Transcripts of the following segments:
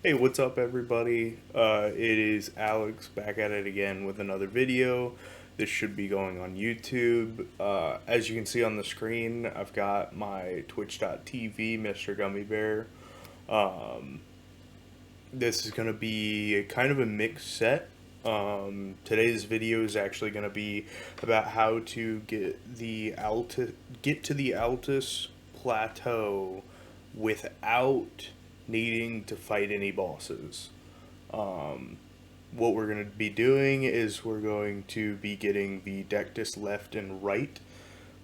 Hey, what's up, everybody? It is Alex back at it again with another video. This should be going on YouTube. As you can see on the screen, I've got my twitch.tv, Mr.GummyBear. This is going to be kind of a mixed set. Today's video is actually going to be about how to get to the Altus Plateau without needing to fight any bosses. What we're going to be doing is we're going to be getting the Dectus left and right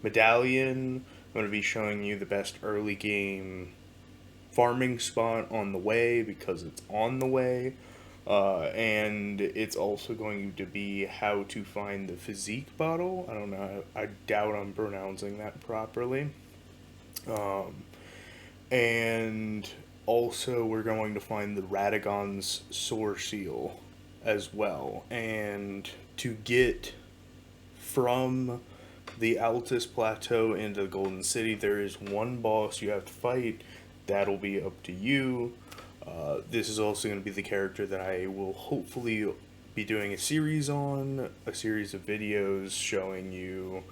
medallion. I'm going to be showing you the best early game farming spot on the way because it's on the way. And it's also going to be how to find the physique bottle. I don't know. I doubt I'm pronouncing that properly. And also we're going to find the Radagon's Soar Seal as well. And to get from the Altus Plateau into the Golden City, there is one boss you have to fight. That'll be up to you. This is also going to be the character that I will hopefully be doing a series on, a series of videos showing you.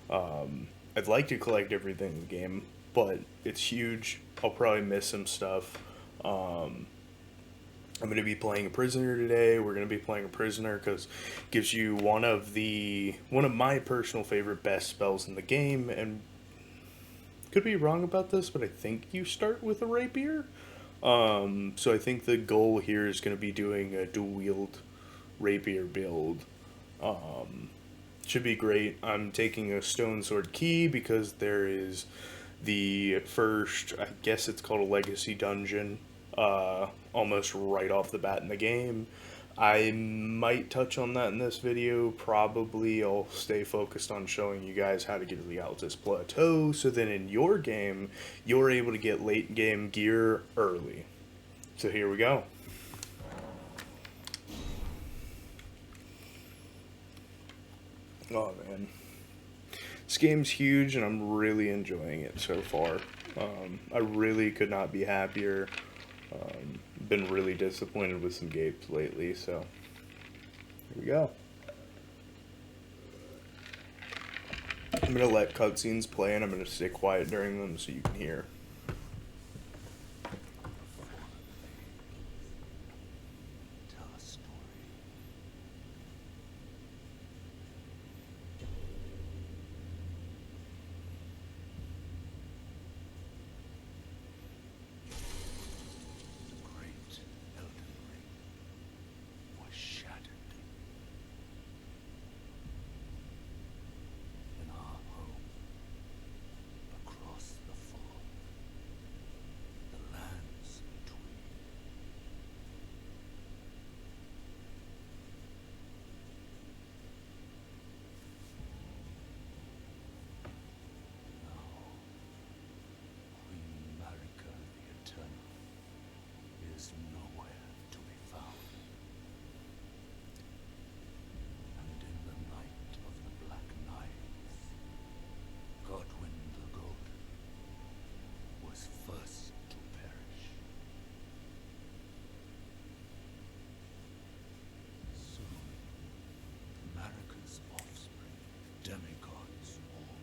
I'd like to collect everything in the game, but it's huge. I'll probably miss some stuff. I'm going to be playing a prisoner today. We're going to be playing a prisoner because it gives you one of my personal favorite best spells in the game, and could be wrong about this, but I think you start with a rapier. So I think the goal here is going to be doing a dual wield rapier build. Should be great. I'm taking a stone sword key because there is the first, I guess it's called a legacy dungeon, almost right off the bat in the game. I might touch on that in this video. Probably I'll stay focused on showing you guys how to get to the Altus Plateau, so then in your game, you're able to get late game gear early. So here we go. Oh man. This game's huge and I'm really enjoying it so far. I really could not be happier. Been really disappointed with some games lately, so here we go. I'm gonna let cutscenes play and I'm gonna stay quiet during them so you can hear. Demigods all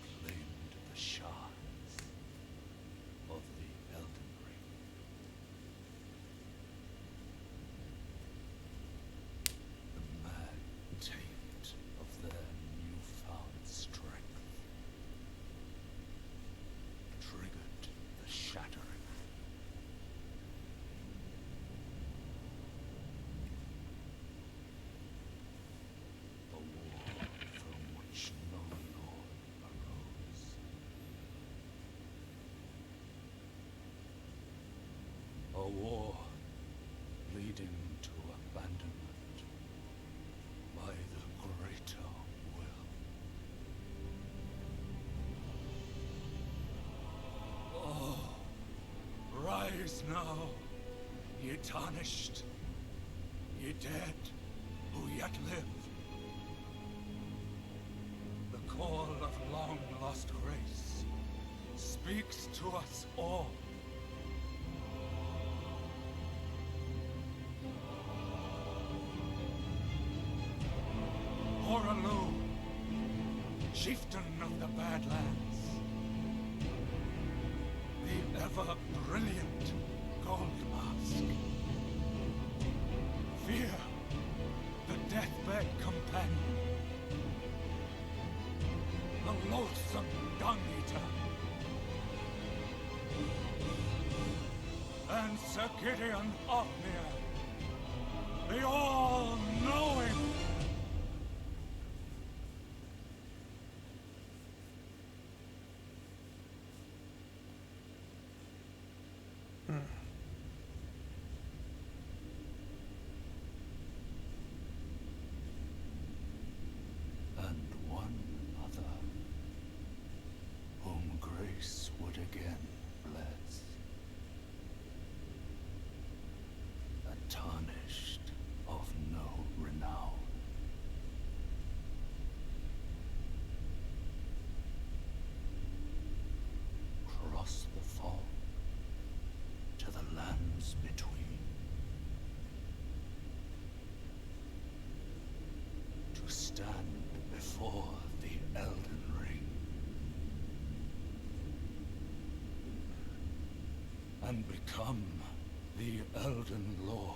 claimed the shards of the Elden Ring. The mad taint of their newfound strength triggered the shattering. A war leading to abandonment by the greater will. Oh, rise now, ye tarnished, ye dead who yet live. The call of long-lost grace speaks to us all. chieftain of the Badlands. The ever-brilliant Gold Mask. Fear, the deathbed companion. The loathsome dung-eater. And Sir Gideon Ofnir, the all-knowing. And one other, whom grace would again bless. A tarnished of no renown. Cross the fall to the lands between. To stand before the Elden Ring. And become the Elden Lord.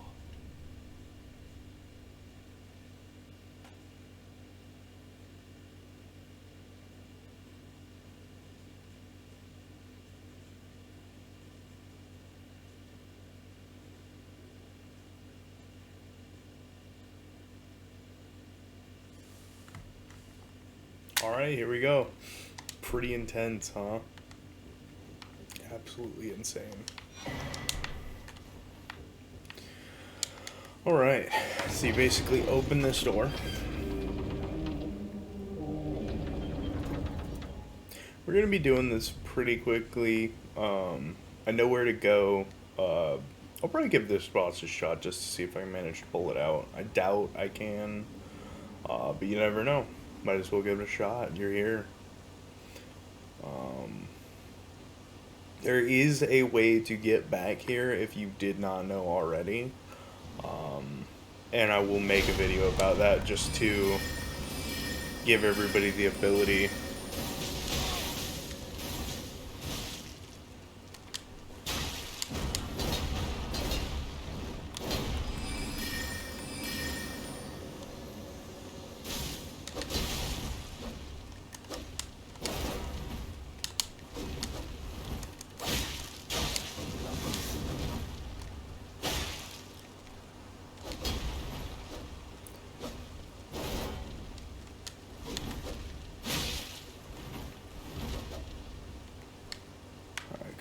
Alright, here we go. Pretty intense, huh? Absolutely insane. Alright, so you basically open this door. We're going to be doing this pretty quickly. I know where to go. I'll probably give this boss a shot just to see if I can manage to pull it out. I doubt I can, but you never know. Might as well give it a shot. You're here. There is a way to get back here if you did not know already. And I will make a video about that just to give everybody the ability.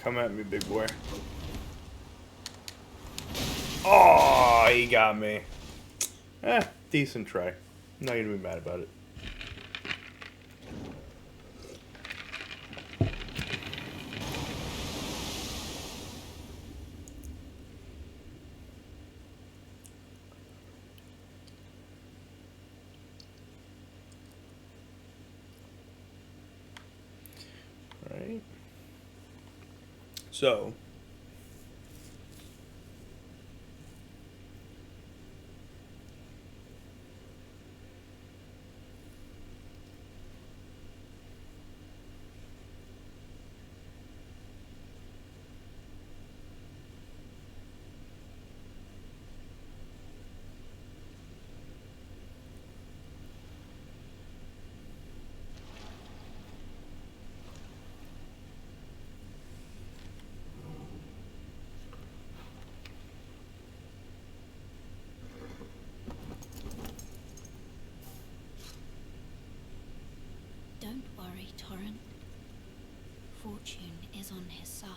Come at me, big boy. Oh, he got me. Decent try. I'm not gonna be mad about it. Right. So, Don't worry, Torrent. Fortune is on his side.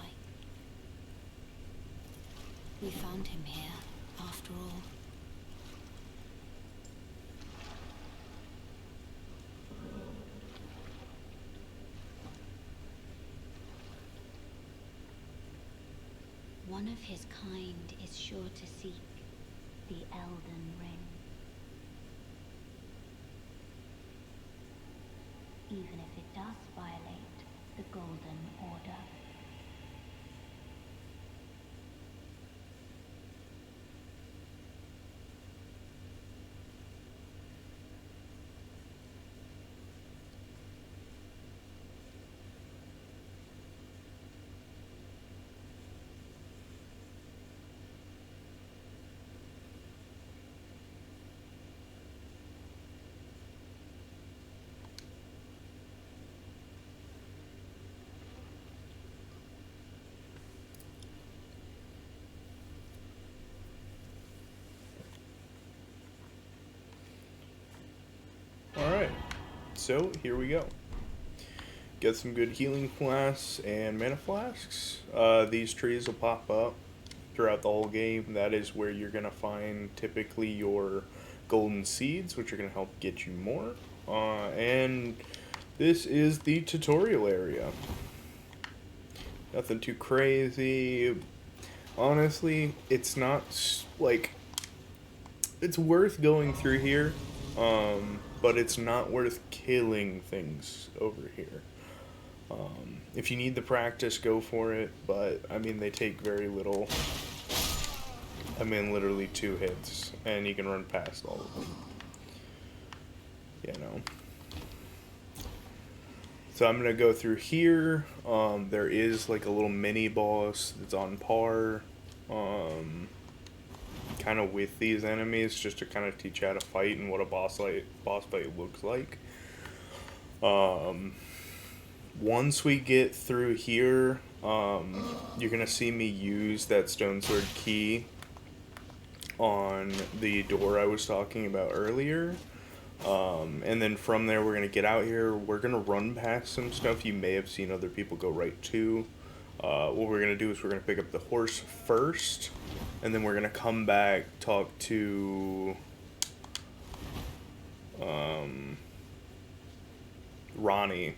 We found him here, after all. One of his kind is sure to seek the Elden Ring. Even if it does violate the Golden Order. Alright, so here we go. Get some good healing flasks and mana flasks. These trees will pop up throughout the whole game. That is where you're going to find typically your golden seeds, which are going to help get you more. And this is the tutorial area. Nothing too crazy. Honestly, it's not, like, it's worth going through here, but it's not worth killing things over here. If you need the practice, go for it, but, I mean, they take very little. I mean, literally 2 hits, and you can run past all of them. You know. So I'm going to go through here. There is, like, a little mini-boss that's on par, kind of with these enemies, just to kind of teach you how to fight and what a boss fight looks like. Once we get through here, you're going to see me use that stone sword key on the door I was talking about earlier. And then from there, we're going to get out here. We're going to run past some stuff you may have seen other people go right to. What we're going to do is we're going to pick up the horse first, and then we're going to come back, talk to Ronnie,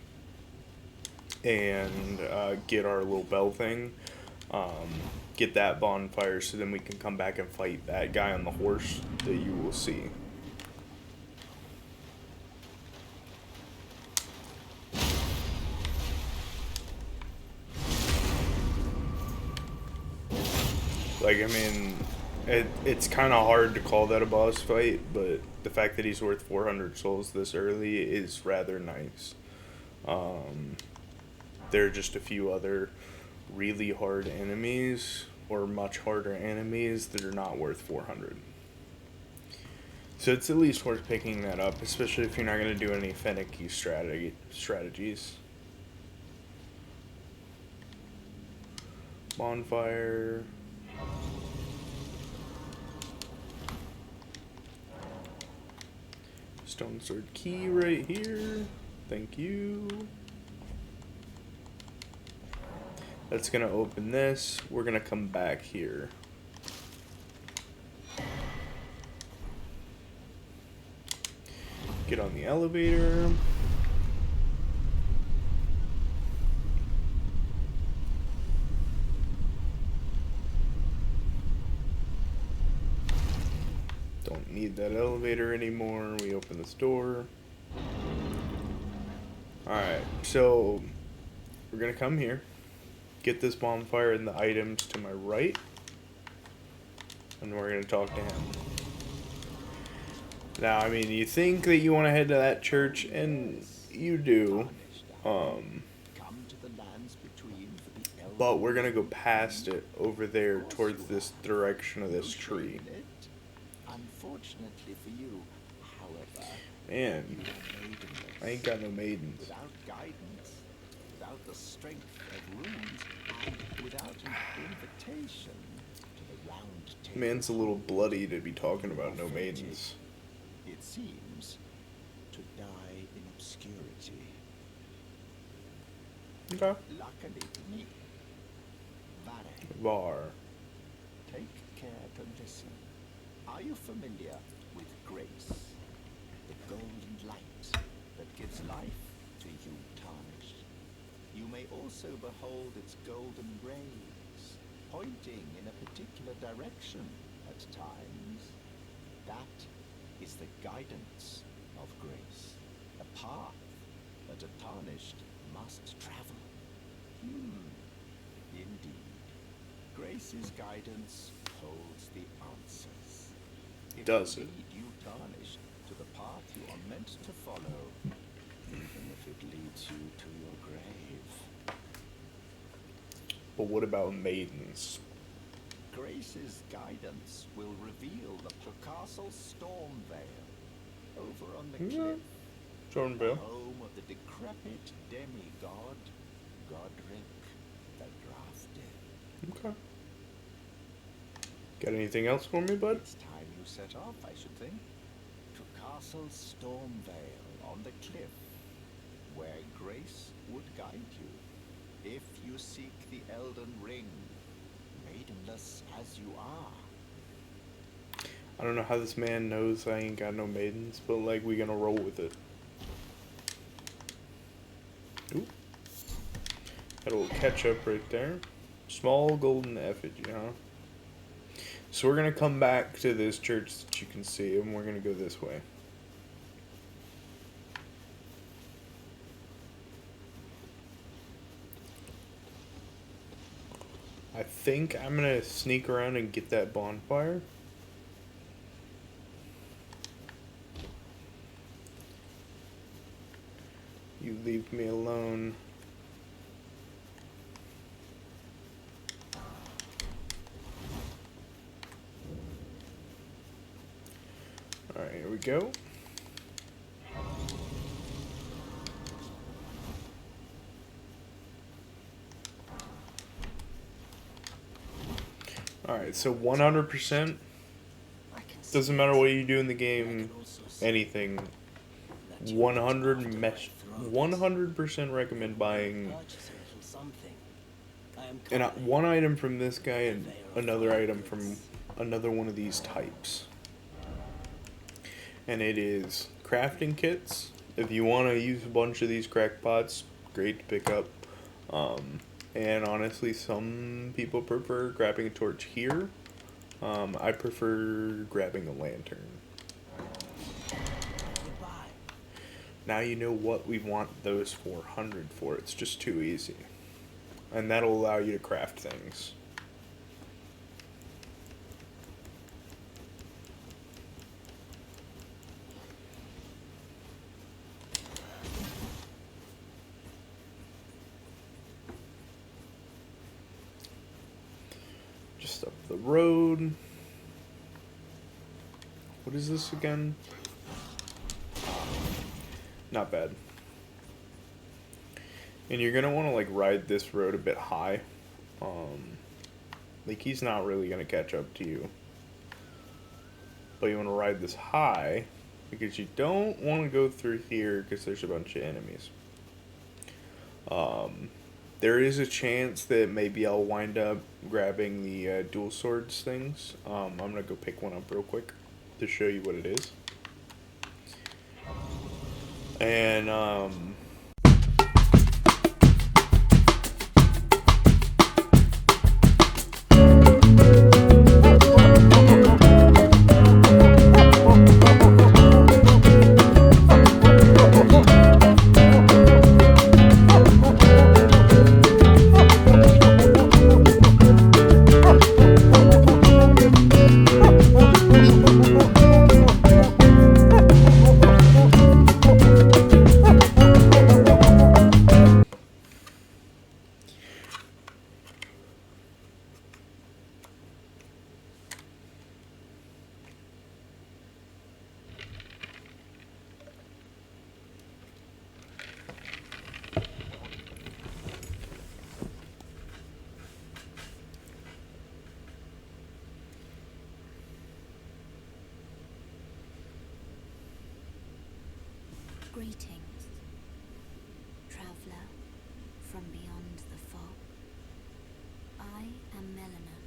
and get our little bell thing. Get that bonfire so then we can come back and fight that guy on the horse that you will see. Like, I mean, it's kind of hard to call that a boss fight, but the fact that he's worth 400 souls this early is rather nice. There are just a few other really hard enemies, or much harder enemies, that are not worth 400. So it's at least worth picking that up, especially if you're not going to do any finicky strategies. Bonfire. Stone sword key right here. Thank you. That's gonna open this. We're gonna come back here. Get on the elevator. Don't need that elevator anymore. We open this door. Alright, so we're gonna come here. Get this bonfire and the items to my right. And we're gonna talk to him. Now, I mean, you think that you want to head to that church, and you do. But we're gonna go past it over there towards this direction of this tree. Unfortunately for you, however, Man, I ain't got no maidens. without guidance, without the strength of runes, and without an invitation to the round table. Man's a little bloody to be talking about no maidens. It seems to die in obscurity. Okay. Luckily for me, Vare, Var. take care to listen. Are you familiar with grace? The golden light that gives life to you tarnished. You may also behold its golden rays, pointing in a particular direction at times. That is the guidance of grace, a path that a tarnished must travel. Indeed. Grace's guidance holds the answers. If Does it? lead you tarnished to the path you are meant to follow, even if it leads you to your grave. But what about maidens? Grace's guidance will reveal the Castle Storm Vale over on the Yeah. cliff, Jordan the Bill. home of the decrepit demigod, Godric the Drafted. Okay. Got anything else for me, bud? It's time you set off, I should think. To Castle Stormvale, on the cliff, where grace would guide you. If you seek the Elden Ring, maidenless as you are. I don't know how this man knows I ain't got no maidens, but like we gonna roll with it. Ooh. Got a little ketchup right there. Small golden effigy, huh? So we're gonna come back to this church that you can see, and we're gonna go this way. I think I'm gonna sneak around and get that bonfire. You leave me alone. Alright, here we go. Alright, so 100%. Doesn't matter what you do in the game, anything. 100% recommend buying one item from this guy and another item from another one of these types. And it is crafting kits. If you want to use a bunch of these crackpots, great to pick up. And honestly, some people prefer grabbing a torch here. I prefer grabbing a lantern. Now you know what we want those 400 for. It's just too easy. And that'll allow you to craft things. Just up the road. What is this again? Not bad. And you're gonna want to like ride this road a bit high. Like he's not really gonna catch up to you. But you want to ride this high because you don't want to go through here because there's a bunch of enemies. There is a chance that maybe I'll wind up grabbing the dual swords things. I'm gonna go pick one up real quick to show you what it is. And Greetings, traveler from beyond the fog. I am Melina.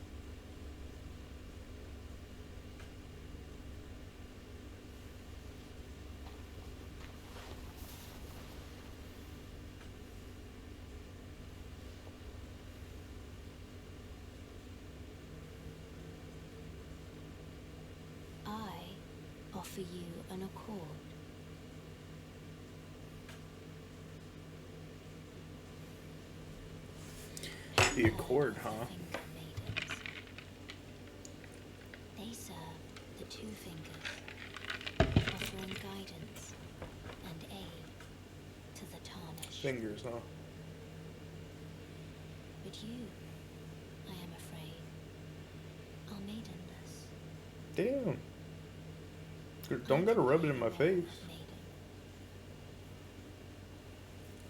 I offer you an accord. the accord, huh? They serve the two fingers, offering guidance and aid to the tarnished. Fingers, huh? But you, I am afraid, are maidenless. Damn. Don't gotta rub it in my face. Maiden,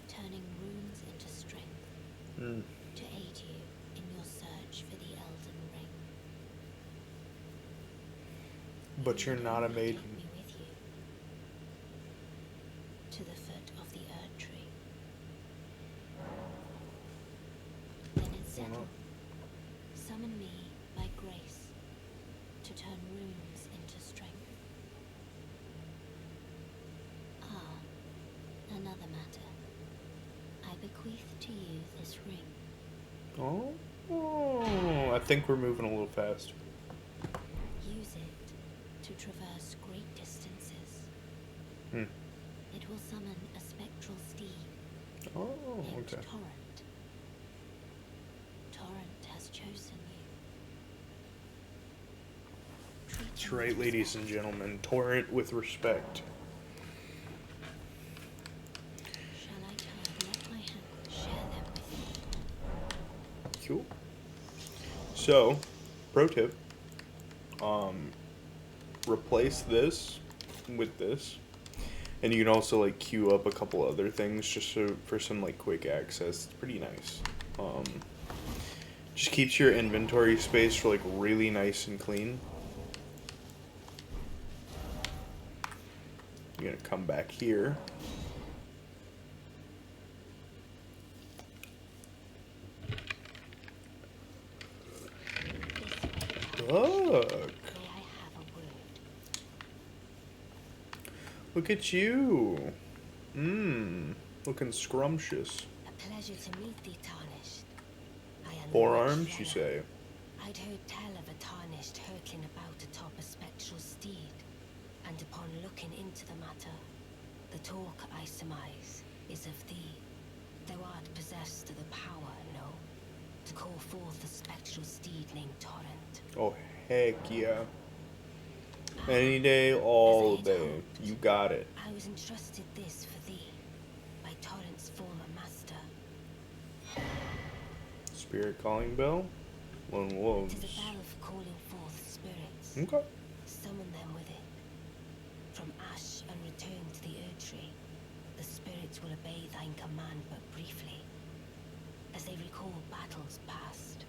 turning runes into strength to aid you in your search for the Elden Ring. But you're not a Take maiden. me with you. think we're moving a little fast. Use it to traverse great distances. Hmm. It will summon a spectral steed Oh, named okay. Torrent. Torrent has chosen you. Treat That's him right, with ladies and respect. gentlemen. Torrent with respect. Shall I turn? Let my hand share them with you. Cool. So, pro tip. Replace this with this. And you can also like queue up a couple other things just so, for some like quick access. It's pretty nice. Just keeps your inventory space for like really nice and clean. You're gonna come back here. Look. May I have a word? Look at you. Looking scrumptious. A pleasure to meet thee, Tarnished. I am the Forearms, witch you Yellow. say? I'd heard tell of a Tarnished hurtling about atop a spectral steed, and upon looking into the matter, the talk, I surmise, is of thee. Thou art possessed of the power, no, to call forth a spectral steed named Torrent. Oh, heck yeah. Any day, all As I had day. hoped, You got it. I was entrusted this for thee, by Torrent's former master. Spirit calling bell? Lone wolves. It is a bell for calling forth spirits. Okay. Summon them with it. From ash and return to the Erdtree, the spirits will obey thine command but briefly, as they recall battles past.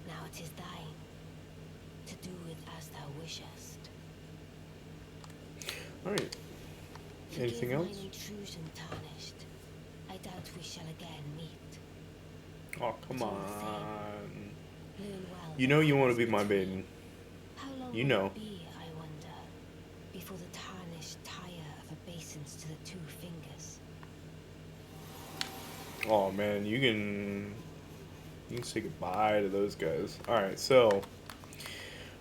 Now it is thine, to do with as thou wishest. Alright. Anything Forgive else? mine intrusion, Tarnished. I doubt we shall again meet. Oh, come It's all the on. Learn well You the know you want to lines be my between. maiden. How long You will know. it be, I wonder, before the Tarnished tire of obeisance to the two fingers? Oh man, you can say goodbye to those guys. Alright, so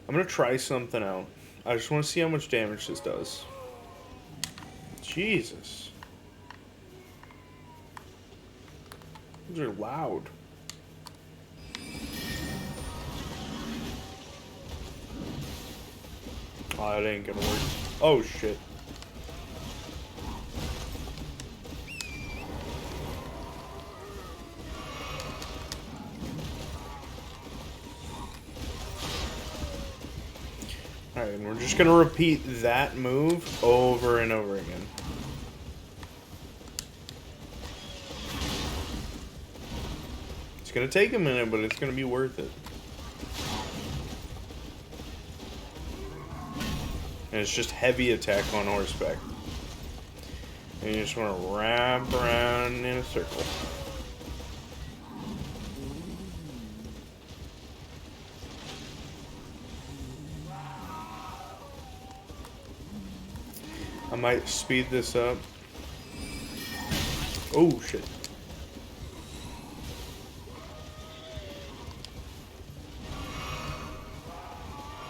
I'm gonna try something out. I just want to see how much damage this does. Jesus. Those are loud. Oh, that ain't gonna work. Oh shit. Alright, and we're just gonna repeat that move over and over again. It's gonna take a minute, but it's gonna be worth it. And it's just heavy attack on horseback. And you just wanna wrap around in a circle. I might speed this up. Oh shit.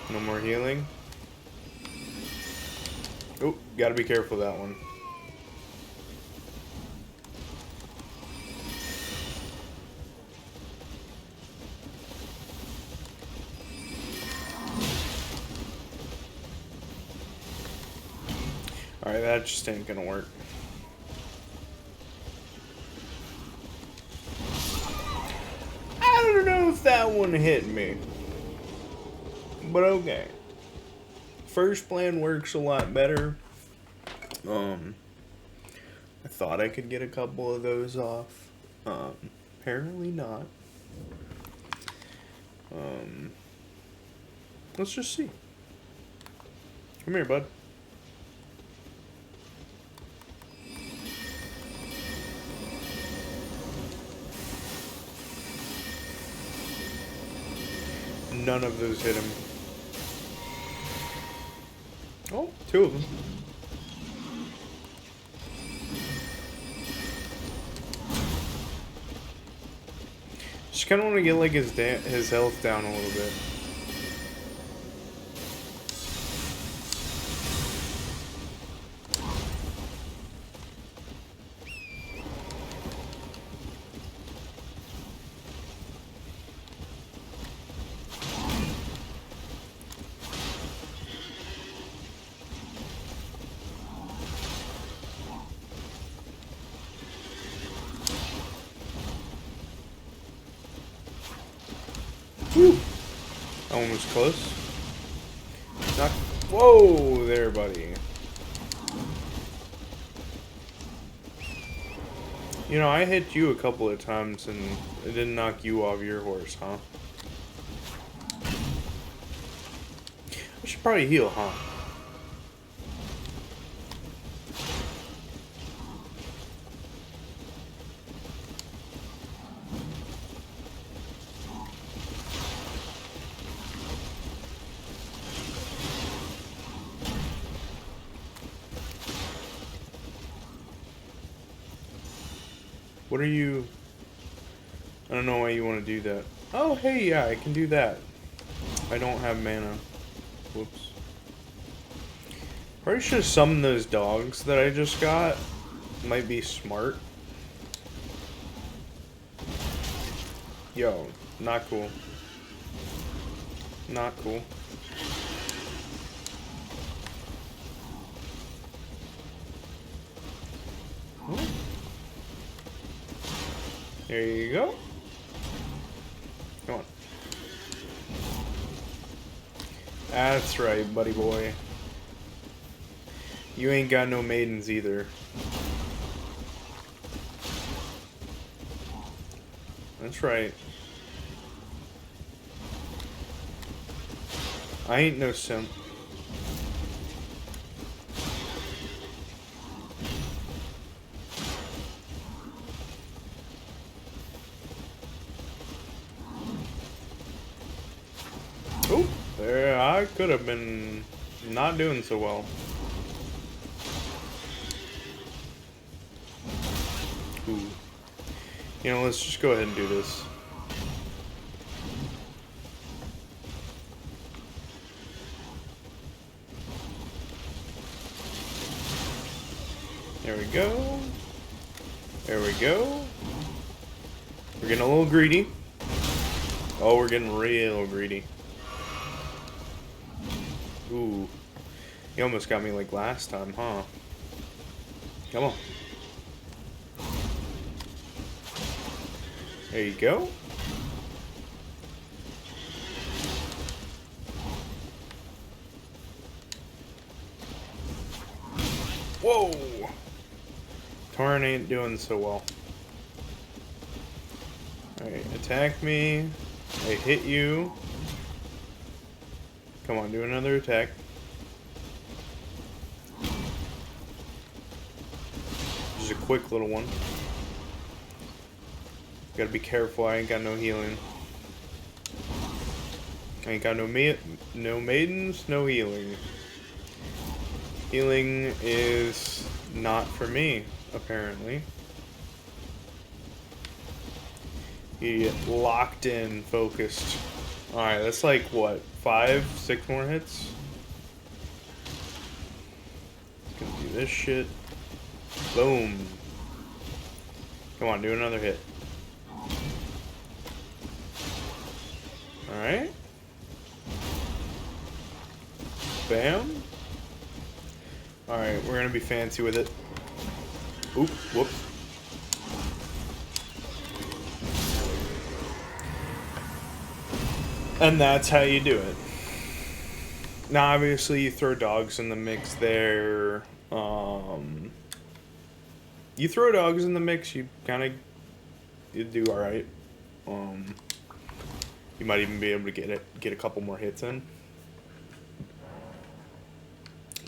No more healing. Oh, gotta be careful of that one. Alright, that just ain't gonna work. I don't know if that one hit me. But okay. First plan works a lot better. I thought I could get a couple of those off. Apparently not. Let's just see. Come here, bud. None of those hit him. Oh, two of them. Just kind of want to get like his health down a little bit. Woo! That one was close. Not. Whoa, there, buddy. You know, I hit you a couple of times and it didn't knock you off your horse, huh? I should probably heal, huh? What are you... I don't know why you want to do that. Oh, hey, yeah, I can do that. I don't have mana. Whoops. Probably should have summoned those dogs that I just got. Might be smart. Yo, not cool. Not cool. There you go. Come on. That's right, buddy boy. You ain't got no maidens either. That's right. I ain't no simp. Oh, there, I could have been not doing so well. Ooh. You know, let's just go ahead and do this. There we go. There we go. We're getting a little greedy. Oh, we're getting real greedy. Ooh. You almost got me like last time, huh? Come on. There you go. Whoa! Torn ain't doing so well. Alright, attack me. I hit you. Come on, do another attack. Just a quick little one. Gotta be careful, I ain't got no healing. I ain't got no maidens, no healing. Healing is not for me, apparently. You get locked in, focused. Alright, that's like, what, 5, 6 more hits? Gonna do this shit. Boom. Come on, do another hit. Alright. Bam. Alright, we're gonna be fancy with it. Oop, whoops. And that's how you do it. Now, obviously, you throw dogs in the mix there. You throw dogs in the mix, you kind of do all right. You might even be able to get a couple more hits in.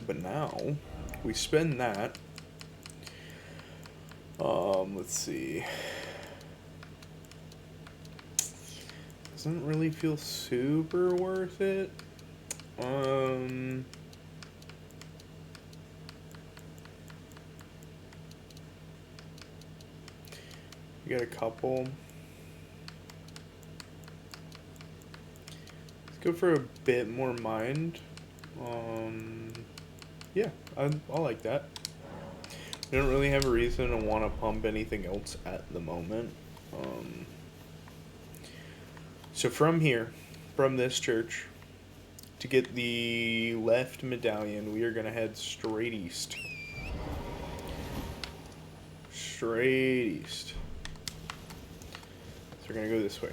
But now we spend that. Let's see. Doesn't really feel super worth it. We got a couple. Go for a bit more mind. Yeah, I like that. I don't really have a reason to want to pump anything else at the moment. So from here, from this church, to get the left medallion, we are going to head straight east. Straight east. So we're going to go this way.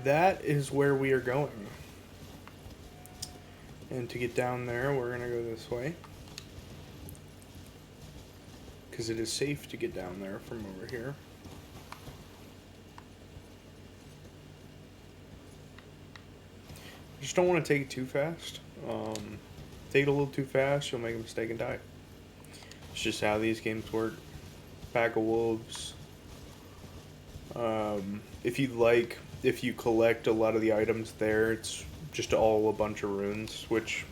That is where we are going. And to get down there, we're going to go this way. Because it is safe to get down there from over here. Just don't want to take it too fast. Take it a little too fast, you'll make a mistake and die. It's just how these games work. Pack of wolves. If you collect a lot of the items there, it's just all a bunch of runes, which,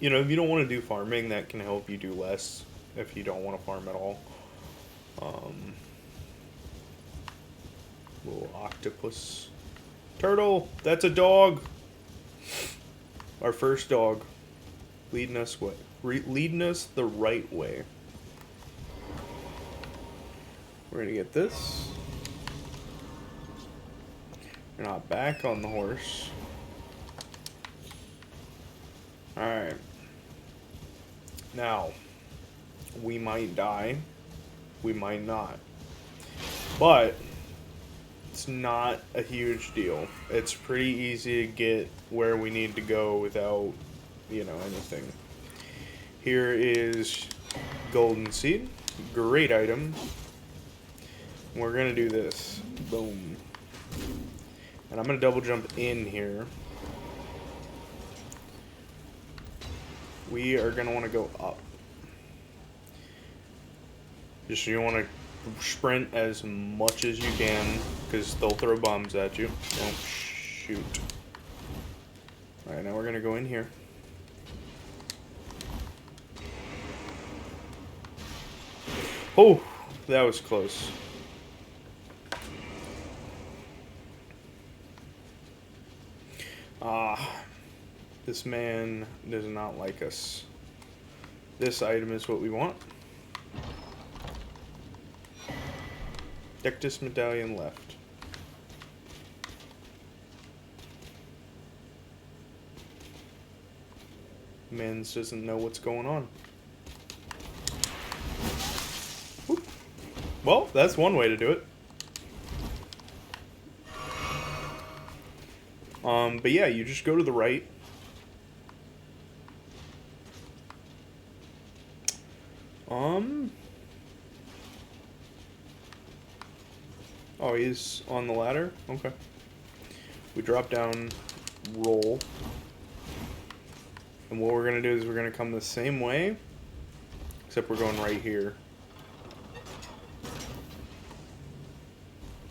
you know, if you don't want to do farming, that can help you do less if you don't want to farm at all. Little octopus. Turtle! That's a dog! Our first dog. Leading us the right way. We're gonna get this. We're not back on the horse. Alright. Now, we might die. We might not. But it's not a huge deal. It's pretty easy to get where we need to go without, you know, anything. Here is golden seed. Great item. We're gonna do this. Boom. And I'm gonna double jump in here. We are gonna want to go up. Just you want to sprint as much as you can, because they'll throw bombs at you. Don't shoot. Alright, now we're gonna go in here. Oh, that was close. This man does not like us. This item is what we want. Dectus medallion left. Mans doesn't know what's going on. Oop. Well, that's one way to do it. But yeah, you just go to the right. Oh, he's on the ladder? Okay. We drop down, roll. And what we're going to do is we're going to come the same way, except we're going right here.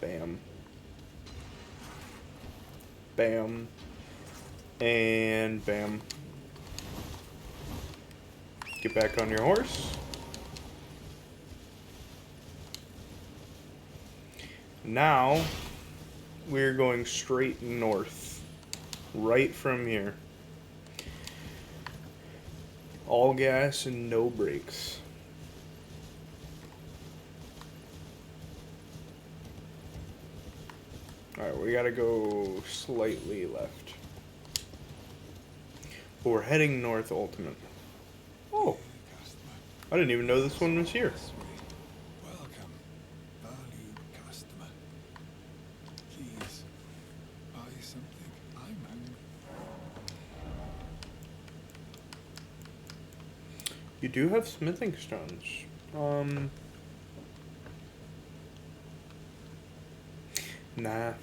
Bam. Bam. And bam. Get back on your horse. Now, we're going straight north. Right from here. All gas and no brakes. Alright, we gotta go slightly left. But we're heading north ultimate. Oh! I didn't even know this one was here. Welcome, valued customer. Please, buy something. I'm hungry. do have smithing stones. Nah.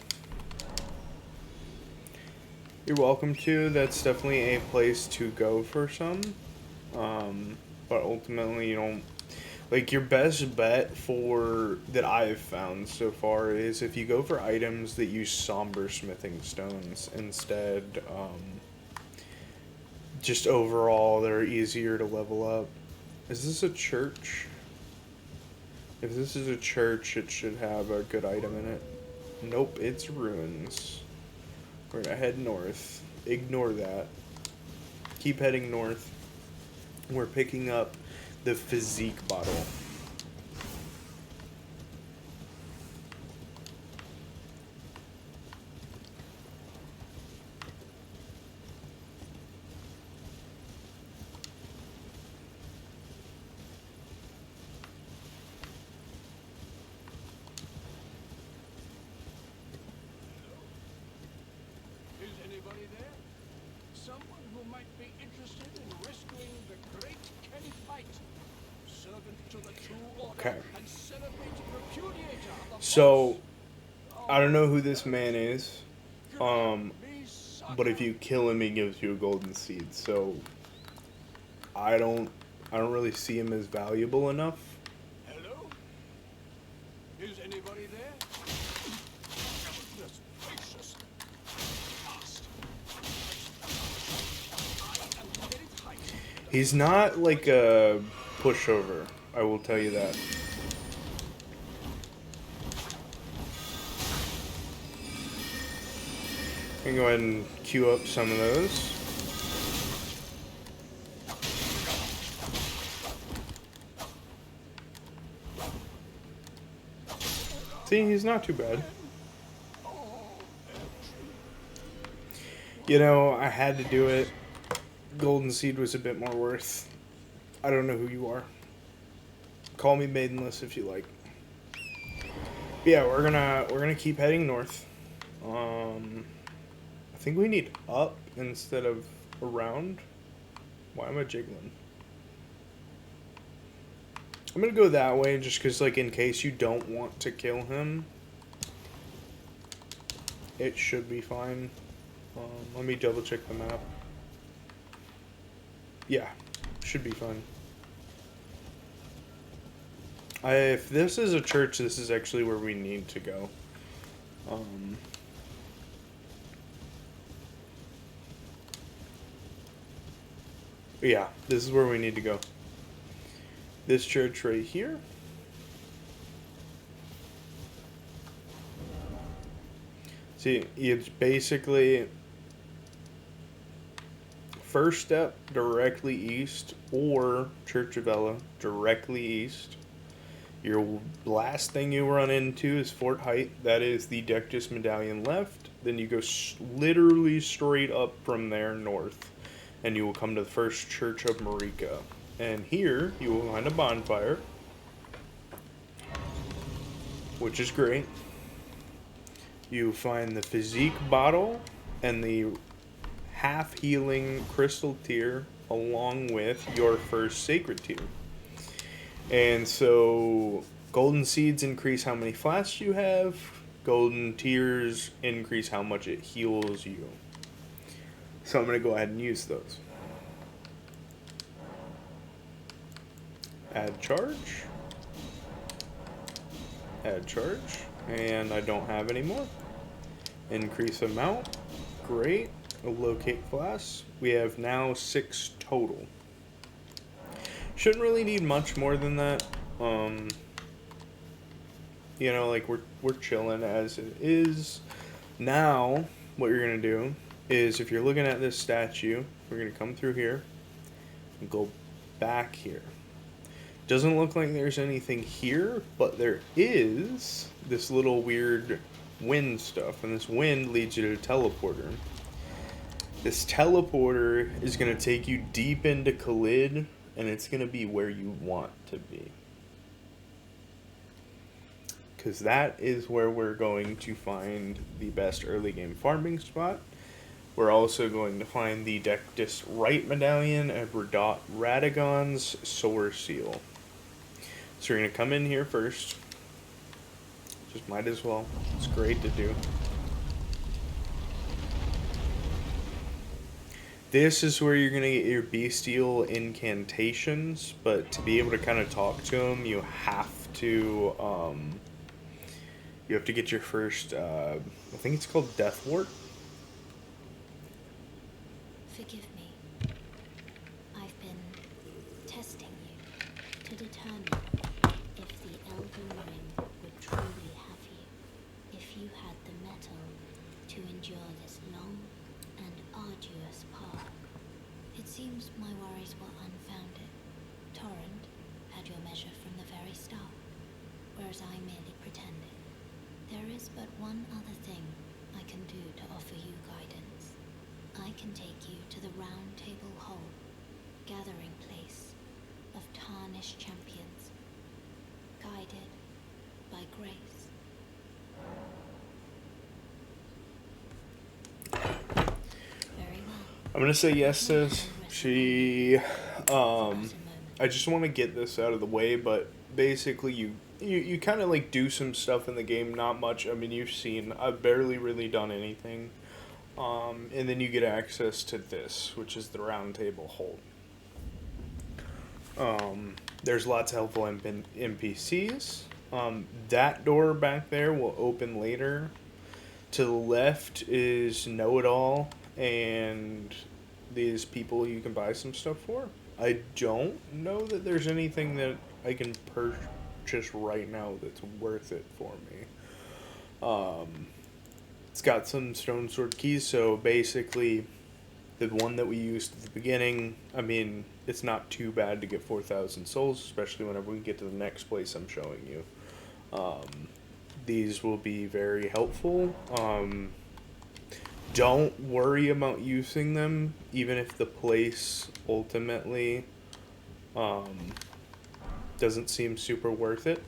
You're welcome to. That's definitely a place to go for some. But ultimately, you don't. Like, your best bet for that I've found so far is if you go for items that use somber smithing stones instead. Just overall, they're easier to level up. Is this a church? If this is a church, it should have a good item in it. Nope, it's ruins. We're gonna head north. Ignore that. Keep heading north. We're picking up the physique bottle. Is anybody there? Someone who might be interested in rescuing the great Kennyite, servant to the true order Okay. and celebrated repudiator of the So, false. I don't know who this man is. Me But if sucker. you kill him, he gives you a golden seed. So, I don't really see him as valuable enough. Hello? Is anybody there? Goodness gracious. Fast. I am very tight. He's not like a pushover. I will tell you that. I'm gonna go ahead and queue up some of those. See, he's not too bad. You know, I had to do it. Golden seed was a bit more worth. I don't know who you are. Call me Maidenless if you like. But yeah, we're gonna keep heading north. I think we need up instead of around. Why am I jiggling? I'm gonna go that way just because, like, in case you don't want to kill him, it should be fine. Let me double check the map. Yeah, should be fine. If this is a church, this is actually where we need to go. Yeah, this is where we need to go. This church right here. See, it's basically first step directly east or Church of Ella directly east. Your last thing you run into is Fort Height. That is the Dectus Medallion left. Then you go literally straight up from there north. And you will come to the first Church of Marika. And here you will find a bonfire. Which is great. You find the physique bottle and the half healing crystal tear along with your first sacred tear. And so golden seeds increase how many flasks you have. Golden tears increase how much it heals you. So I'm going to go ahead and use those. Add charge. Add charge. And I don't have any more. Increase amount. Great. Locate class. We have now 6 total. Shouldn't really need much more than that. You know, like we're chilling as it is. Now, what you're gonna do is, if you're looking at this statue, we're gonna come through here and go back here. Doesn't look like there's anything here, but there is this little weird wind stuff, and this wind leads you to a teleporter. This teleporter is going to take you deep into Khalid, and it's going to be where you want to be. Because that is where we're going to find the best early game farming spot. We're also going to find the Dectus Right Medallion and Radagon's Soar Seal. So you're going to come in here first. Just might as well. It's great to do. This is where you're going to get your bestial incantations, but to be able to kind of talk to them, you have to get your first, I think it's called Death Wart. Forgive me. I've been testing you to determine if the Elden Ring would truly have you, if you had the mettle to endure this long and arduous path. It seems my worries were unfounded. Torrent had your measure from the very start, whereas I merely pretended. There is but one other thing I can do to offer you guidance. I can take you to the Round Table Hall, gathering place of tarnished champions, guided by grace. Very well. I'm going to say yes, sis. I just want to get this out of the way, but basically you kind of like do some stuff in the game, not much. I mean, you've seen, I've barely really done anything. And then you get access to this, which is the Round Table Hold. There's lots of helpful NPCs. That door back there will open later. To the left is Know-It-All, and these people you can buy some stuff for. I don't know that there's anything that I can purchase right now that's worth it for me. It's got some stone sword keys, so basically the one that we used at the beginning, I mean, it's not too bad to get 4,000 souls, especially whenever we get to the next place I'm showing you. These will be very helpful. Don't worry about using them, even if the place ultimately doesn't seem super worth it,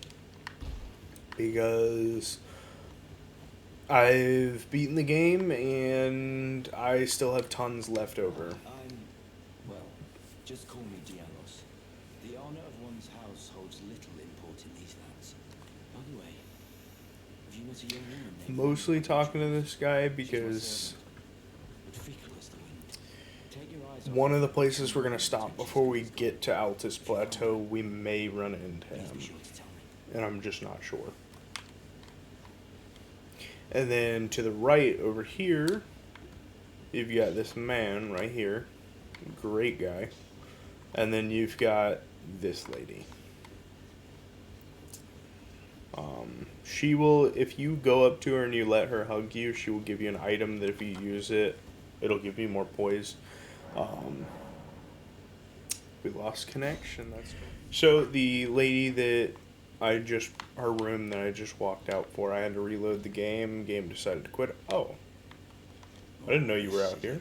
because I've beaten the game and I still have tons left over. Just call me Dianos. The honor of one's house holds little import in these lands. By the way, have you met a young woman named... Mostly talking to this guy because one of the places we're going to stop before we get to Altus Plateau, we may run into him, and I'm just not sure. And then to the right over here, you've got this man right here. Great guy. And then you've got this lady. She will, if you go up to her and you let her hug you, she will give you an item that if you use it, it'll give you more poise. We lost connection. That's so the lady that her room that I just walked out for, I had to reload the game. Game decided to quit. Oh. I didn't know you were out here.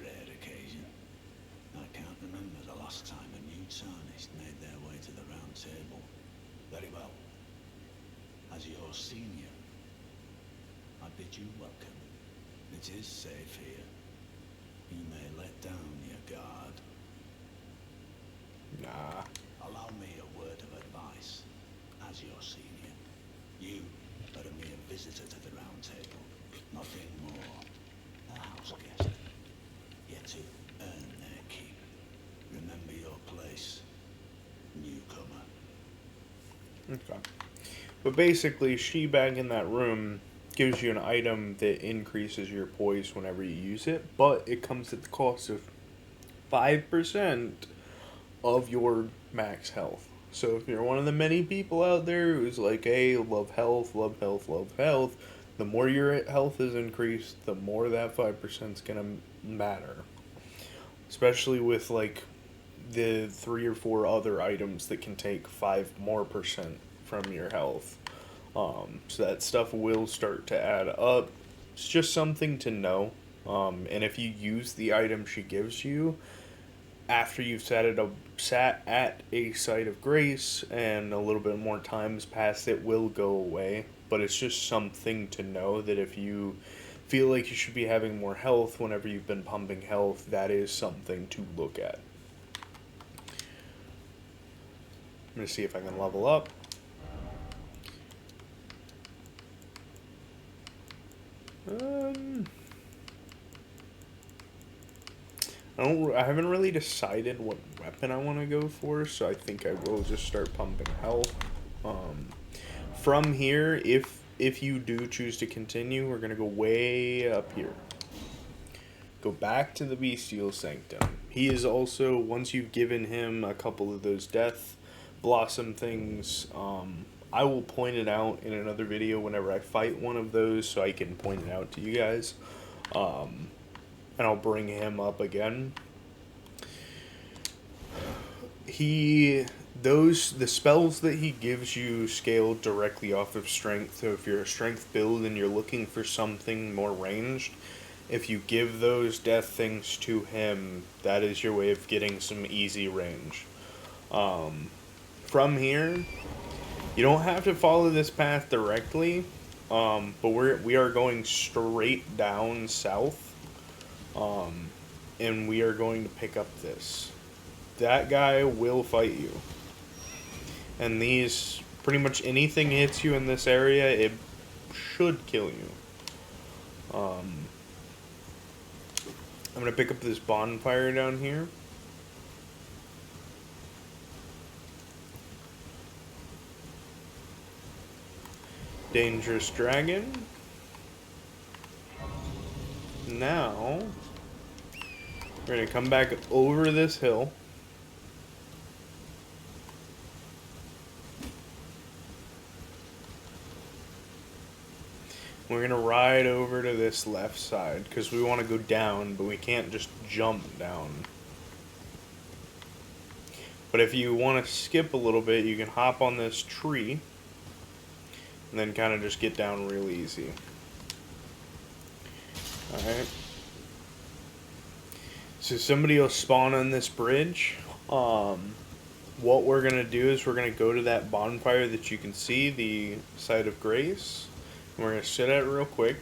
I can't remember the last time a new tarnished made their way to the Round Table. Very well. As your senior, I bid you welcome. It is safe here. You may let down your guard. Nah. Allow me a word of advice. As your senior, you are a mere visitor to the Round Table. Nothing more. A house guest. Yet to earn their keep. Remember your place. Newcomer. Okay. But basically, she back in that room gives you an item that increases your poise whenever you use it, but it comes at the cost of 5% of your max health. So if you're one of the many people out there who's like, hey, love health, love health, love health, the more your health is increased, the more that 5% is going to matter. Especially with like the 3 or 4 other items that can take 5% more from your health. So that stuff will start to add up. It's just something to know. And if you use the item she gives you, after you've sat at a site of grace and a little bit more time has passed, it will go away. But it's just something to know that if you feel like you should be having more health whenever you've been pumping health, that is something to look at. I'm going to see if I can level up. I haven't really decided what weapon I want to go for, so I think I will just start pumping health. From here, if you do choose to continue, we're going to go way up here. Go back to the Bestial Sanctum. He is also, once you've given him a couple of those Death Blossom things, I will point it out in another video whenever I fight one of those, so I can point it out to you guys. And I'll bring him up again. The spells that he gives you scale directly off of strength. So if you're a strength build and you're looking for something more ranged, if you give those death things to him, that is your way of getting some easy range. From here, you don't have to follow this path directly, but we are going straight down south. And we are going to pick up this. That guy will fight you. And these, pretty much anything hits you in this area, it should kill you. I'm going to pick up this bonfire down here. Dangerous dragon. Now, we're going to come back over this hill. We're going to ride over to this left side because we want to go down, but we can't just jump down. But if you want to skip a little bit, you can hop on this tree and then kind of just get down real easy. Alright. So somebody will spawn on this bridge. What we're going to do is we're going to go to that bonfire that you can see, the Site of Grace. And we're going to sit at it real quick.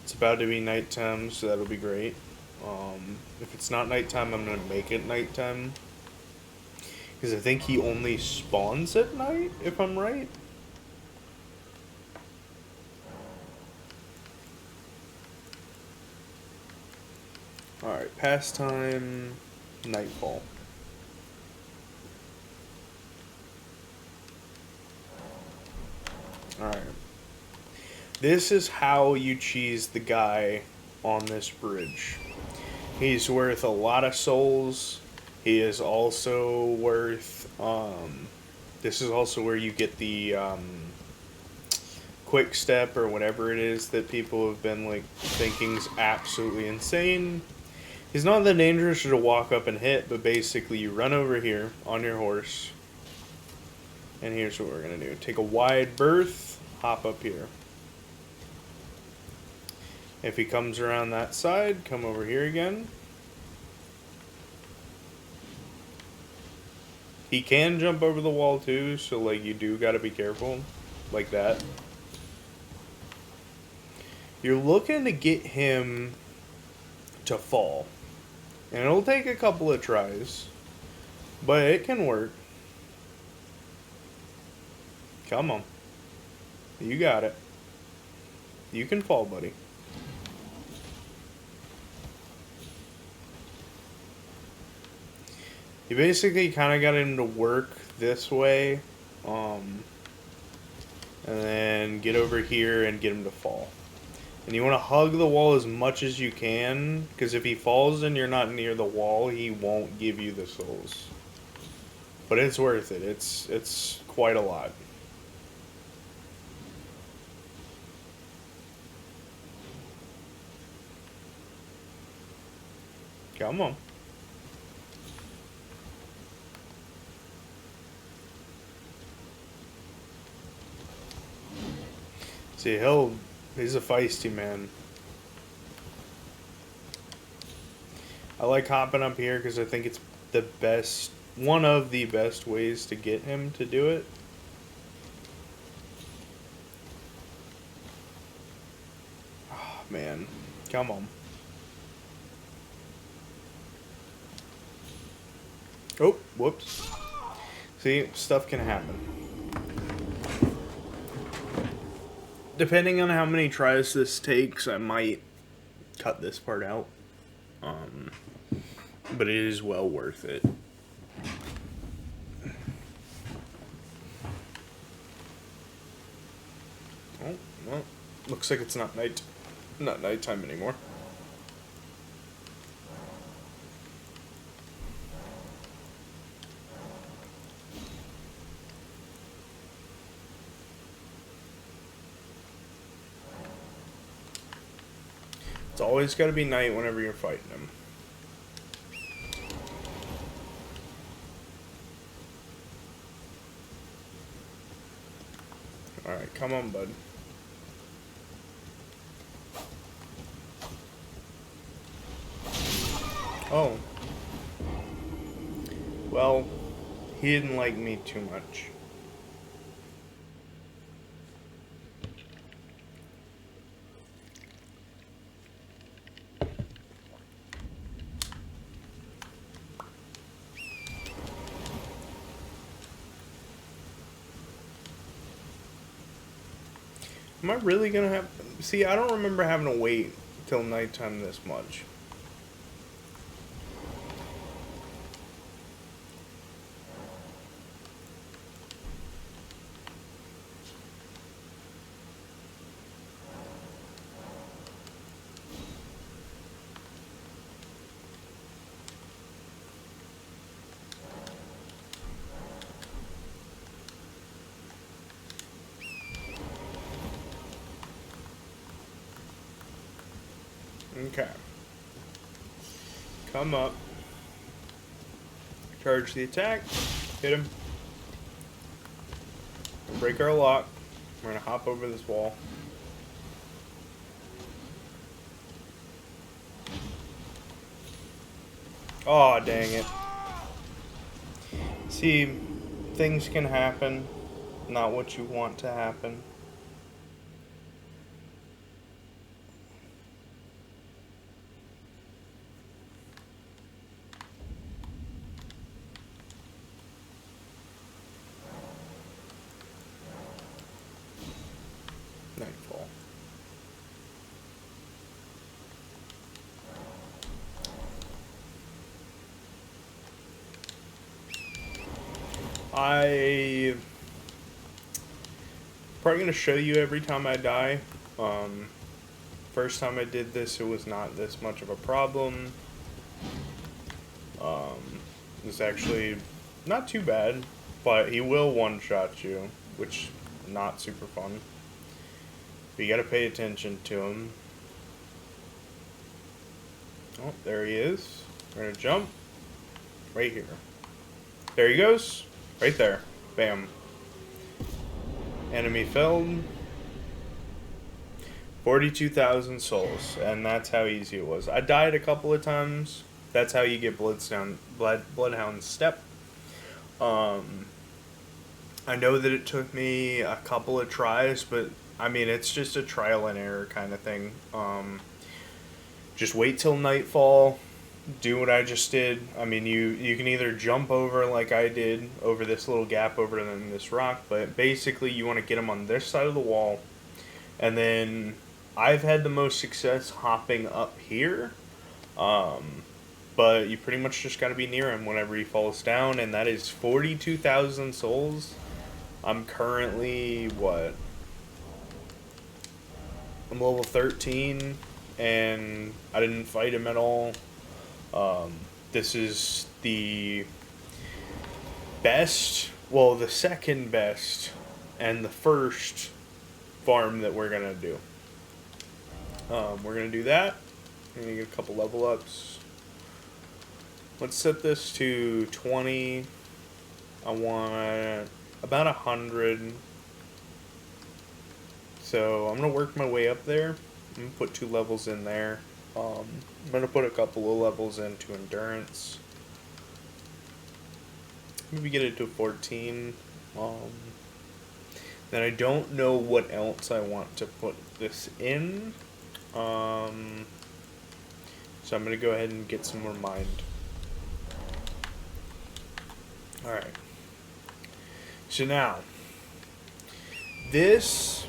It's about to be nighttime, so that'll be great. If it's not nighttime, I'm going to make it nighttime. Because I think he only spawns at night, if I'm right. Alright, pastime, nightfall. Alright. This is how you cheese the guy on this bridge. He's worth a lot of souls. He is also worth, this is also where you get the, quick step or whatever it is that people have been, like, thinking's absolutely insane. He's not that dangerous to walk up and hit, but basically you run over here on your horse. And here's what we're going to do. Take a wide berth, hop up here. If he comes around that side, come over here again. He can jump over the wall too, so like you do got to be careful. Like that. You're looking to get him to fall. And it'll take a couple of tries. But it can work. Come on. You got it. You can fall, buddy. You basically kind of got him to work this way. And then get over here and get him to fall. And you want to hug the wall as much as you can, because if he falls and you're not near the wall, he won't give you the souls. But it's worth it. It's quite a lot. Come on. See, he's a feisty man. I like hopping up here because I think it's the best, one of the best ways to get him to do it. man. Come on. Oh, whoops. See, stuff can happen. Depending on how many tries this takes, I might cut this part out. But it is well worth it. Oh, well, looks like it's not nighttime anymore. It's always got to be night whenever you're fighting him. Alright, come on, bud. Oh. Well, he didn't like me too much. Am I really gonna have... See, I don't remember having to wait till nighttime this much. Okay. Come up. Charge the attack. Hit him. Break our lock. We're gonna hop over this wall. Aw, dang it. See, things can happen. Not what you want to happen. Nightfall. I probably gonna show you every time I die. First time I did this, it was not this much of a problem. It's actually not too bad, but he will one-shot you, which is not super fun. But you gotta pay attention to him. Oh, there he is. We're gonna jump right here. There he goes. Right there. Bam. Enemy felled. 42,000 souls, and that's how easy it was. I died a couple of times. That's how you get Bloodhound Step. I know that it took me a couple of tries, but I mean, it's just a trial and error kind of thing. Just wait till nightfall. Do what I just did. I mean, you can either jump over like I did over this little gap over in this rock, but basically you want to get them on this side of the wall, and then I've had the most success hopping up here, but you pretty much just got to be near him whenever he falls down, and that is 42,000 souls. I'm currently, what? I'm level 13, and I didn't fight him at all. This is the best, well, the second best, and the first farm that we're gonna do. We're gonna do that. We're gonna get a couple level ups. Let's set this to 20. I want about 100. So I'm gonna work my way up there. I'm gonna put 2 levels in there. I'm going to put a couple of levels into endurance. Maybe get it to 14. Then I don't know what else I want to put this in. So I'm going to go ahead and get some more mind. Alright. So now, this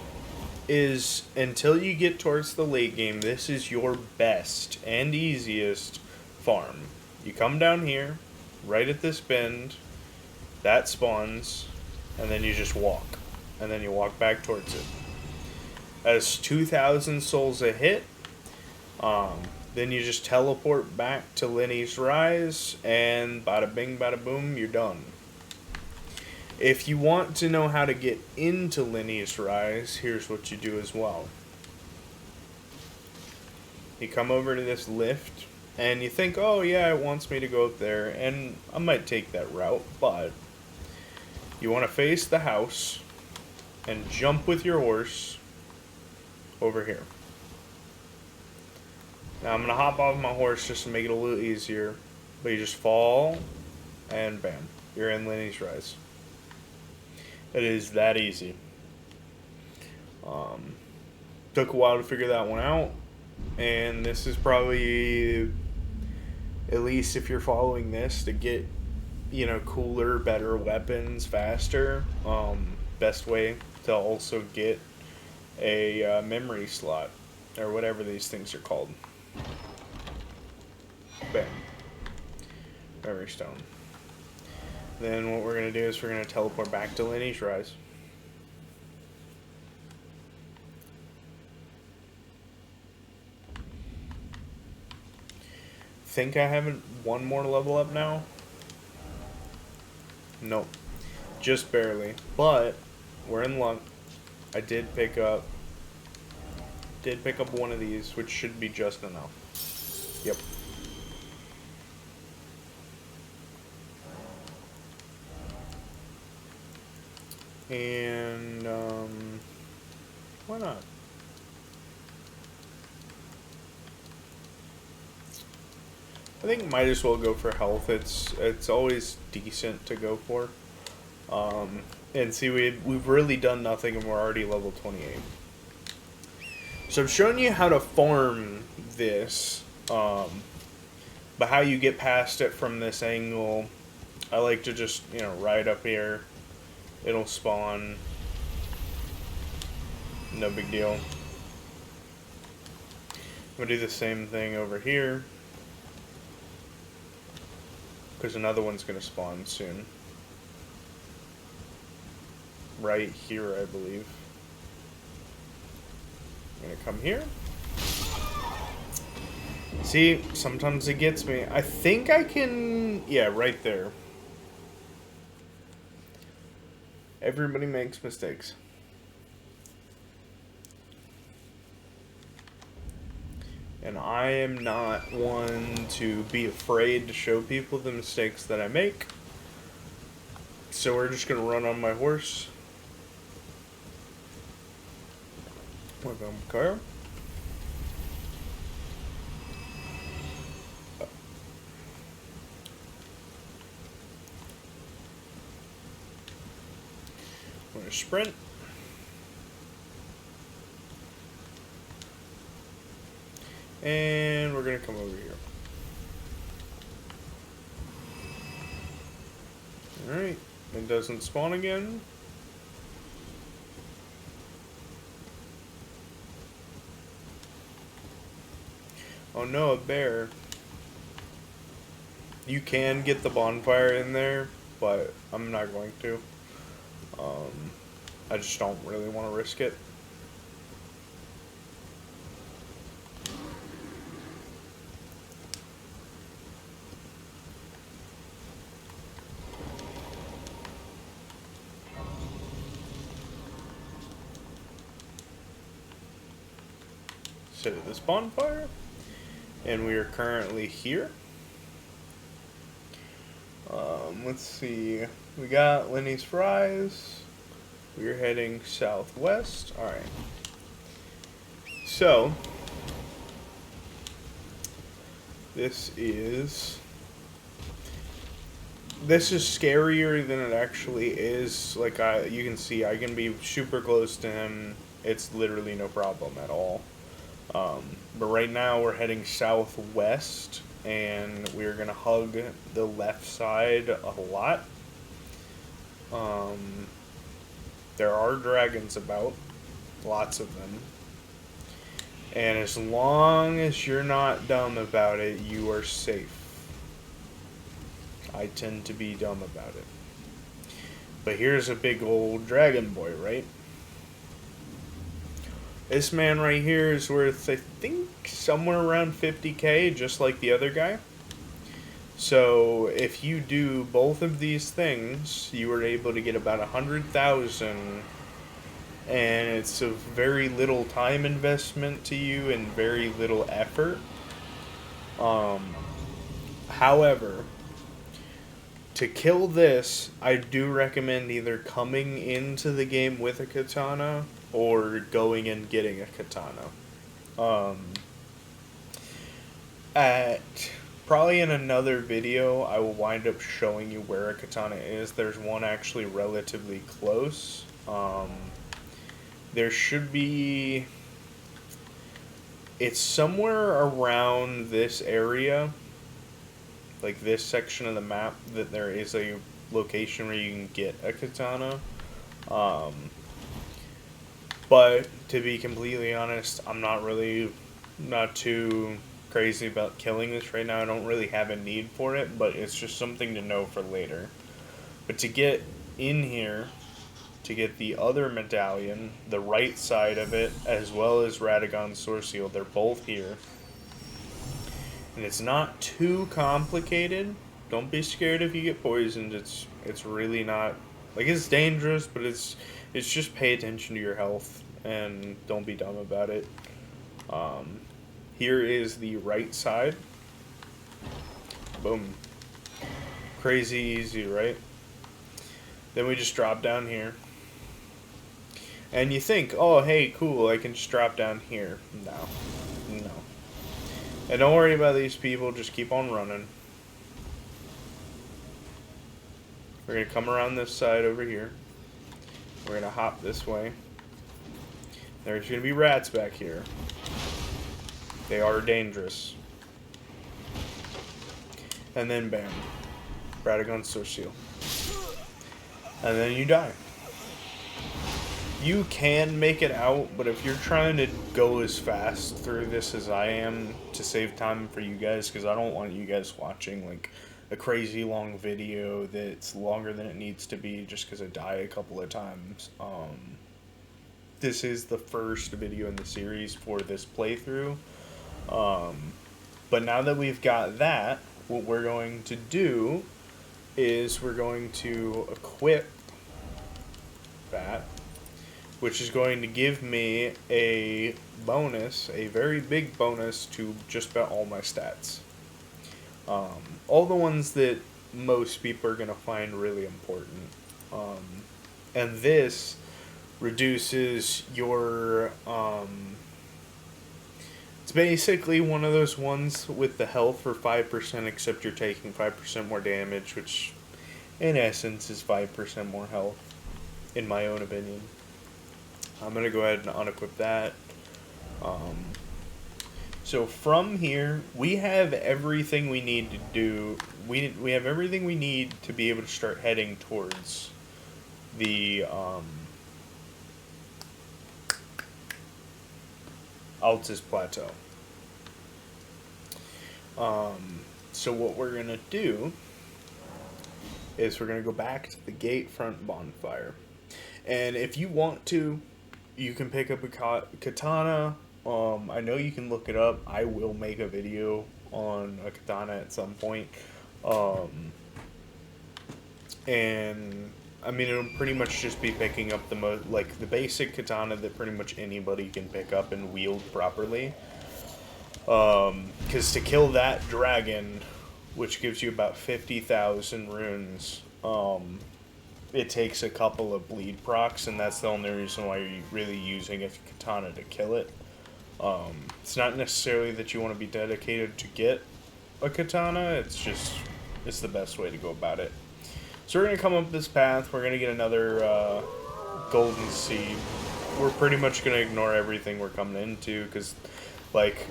is, until you get towards the late game, this is your best and easiest farm. You come down here, right at this bend, that spawns, and then you just walk. And then you walk back towards it. As 2,000 souls a hit, then you just teleport back to Lenny's Rise, and bada bing, bada boom, you're done. If you want to know how to get into Lenny's Rise, here's what you do as well. You come over to this lift, and you think, oh yeah, it wants me to go up there, and I might take that route, but you want to face the house and jump with your horse over here. Now I'm going to hop off my horse just to make it a little easier, but you just fall, and bam, you're in Lenny's Rise. It is that easy. Took a while to figure that one out, and this is probably, at least if you're following this, to get, you know, cooler, better weapons faster. Best way to also get a memory slot, or whatever these things are called. Bam. Memory stone. Then what we're going to do is we're going to teleport back to Lenny's Rise. Think I haven't one more level up now? Nope. Just barely. But we're in luck. I did pick up one of these, which should be just enough. Yep. And, why not? I think might as well go for health. It's always decent to go for. And see, we've really done nothing, and we're already level 28. So I've shown you how to farm this, but how you get past it from this angle, I like to just, you know, ride up here. It'll spawn. No big deal. I'm gonna do the same thing over here, because another one's gonna spawn soon. Right here, I believe. I'm gonna come here. See, sometimes it gets me. I think I can, yeah, right there. Everybody makes mistakes. And I am not one to be afraid to show people the mistakes that I make. So we're just going to run on my horse. Welcome, car. We're going to sprint. And we're going to come over here. Alright, it doesn't spawn again. Oh no, a bear. You can get the bonfire in there, but I'm not going to. I just don't really want to risk it. Set at this bonfire, and we are currently here. Let's see, we got Lenny's Fries. We're heading southwest. All right. So this is scarier than it actually is. Like, you can see, I can be super close to him. It's literally no problem at all. But right now we're heading southwest, and we're going to hug the left side a lot. There are dragons about, lots of them. And as long as you're not dumb about it, you are safe. I tend to be dumb about it. But here's a big old dragon boy, right? This man right here is worth, I think, somewhere around 50k, just like the other guy. So if you do both of these things, you are able to get about 100,000, and it's a very little time investment to you and very little effort. However, to kill this, I do recommend either coming into the game with a katana or going and getting a katana. At probably in another video, I will wind up showing you where a katana is. There's one actually relatively close. There should be... It's somewhere around this area, like this section of the map, that there is a location where you can get a katana. But to be completely honest, I'm not too crazy about killing this right now. I don't really have a need for it, but it's just something to know for later. But to get in here, to get the other medallion, the right side of it, as well as Radagon's Sword Seal, they're both here. And it's not too complicated. Don't be scared if you get poisoned. It's really not, like, it's dangerous, but it's just pay attention to your health and don't be dumb about it. Here is the right side. Boom. Crazy easy, right? Then we just drop down here. And you think, oh, hey, cool, I can just drop down here. No. And don't worry about these people, just keep on running. We're going to come around this side over here. We're going to hop this way. There's going to be rats back here. They are dangerous. And then bam. Radagon's Sword Seal. And then you die. You can make it out, but if you're trying to go as fast through this as I am to save time for you guys, because I don't want you guys watching like a crazy long video that's longer than it needs to be just because I die a couple of times. This is the first video in the series for this playthrough. But now that we've got that, what we're going to do is we're going to equip that, which is going to give me a bonus, a very big bonus to just about all my stats. All the ones that most people are going to find really important. And this reduces your... it's basically one of those ones with the health for 5%, except you're taking 5% more damage, which in essence is 5% more health, in my own opinion. I'm going to go ahead and unequip that. So from here, we have everything we need to do. We have everything we need to be able to start heading towards the Altus Plato. So what we're going to do is we're going to go back to the gate front bonfire. And if you want to, you can pick up a katana. I know you can look it up. I will make a video on a katana at some point. And I mean, it'll pretty much just be picking up the basic katana that pretty much anybody can pick up and wield properly. Because to kill that dragon, which gives you about 50,000 runes, it takes a couple of bleed procs, and that's the only reason why you're really using a katana to kill it. It's not necessarily that you want to be dedicated to get a katana, it's the best way to go about it. So we're going to come up this path, we're going to get another golden seed. We're pretty much going to ignore everything we're coming into, because Like,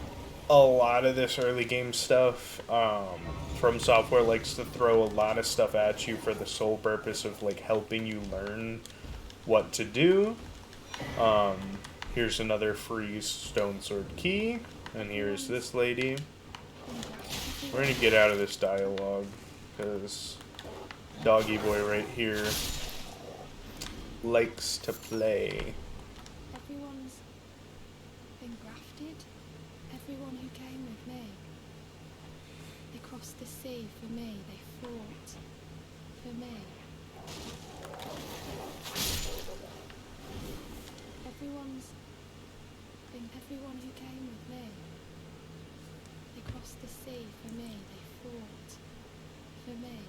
a lot of this early game stuff, From Software likes to throw a lot of stuff at you for the sole purpose of, like, helping you learn what to do. Here's another free stone sword key, and here's this lady. We're gonna get out of this dialogue, because Doggy Boy right here likes to play. Everyone's been grafted. Everyone who came with me. They crossed the sea for me. They fought for me. Everyone who came with me. They crossed the sea for me. They fought for me.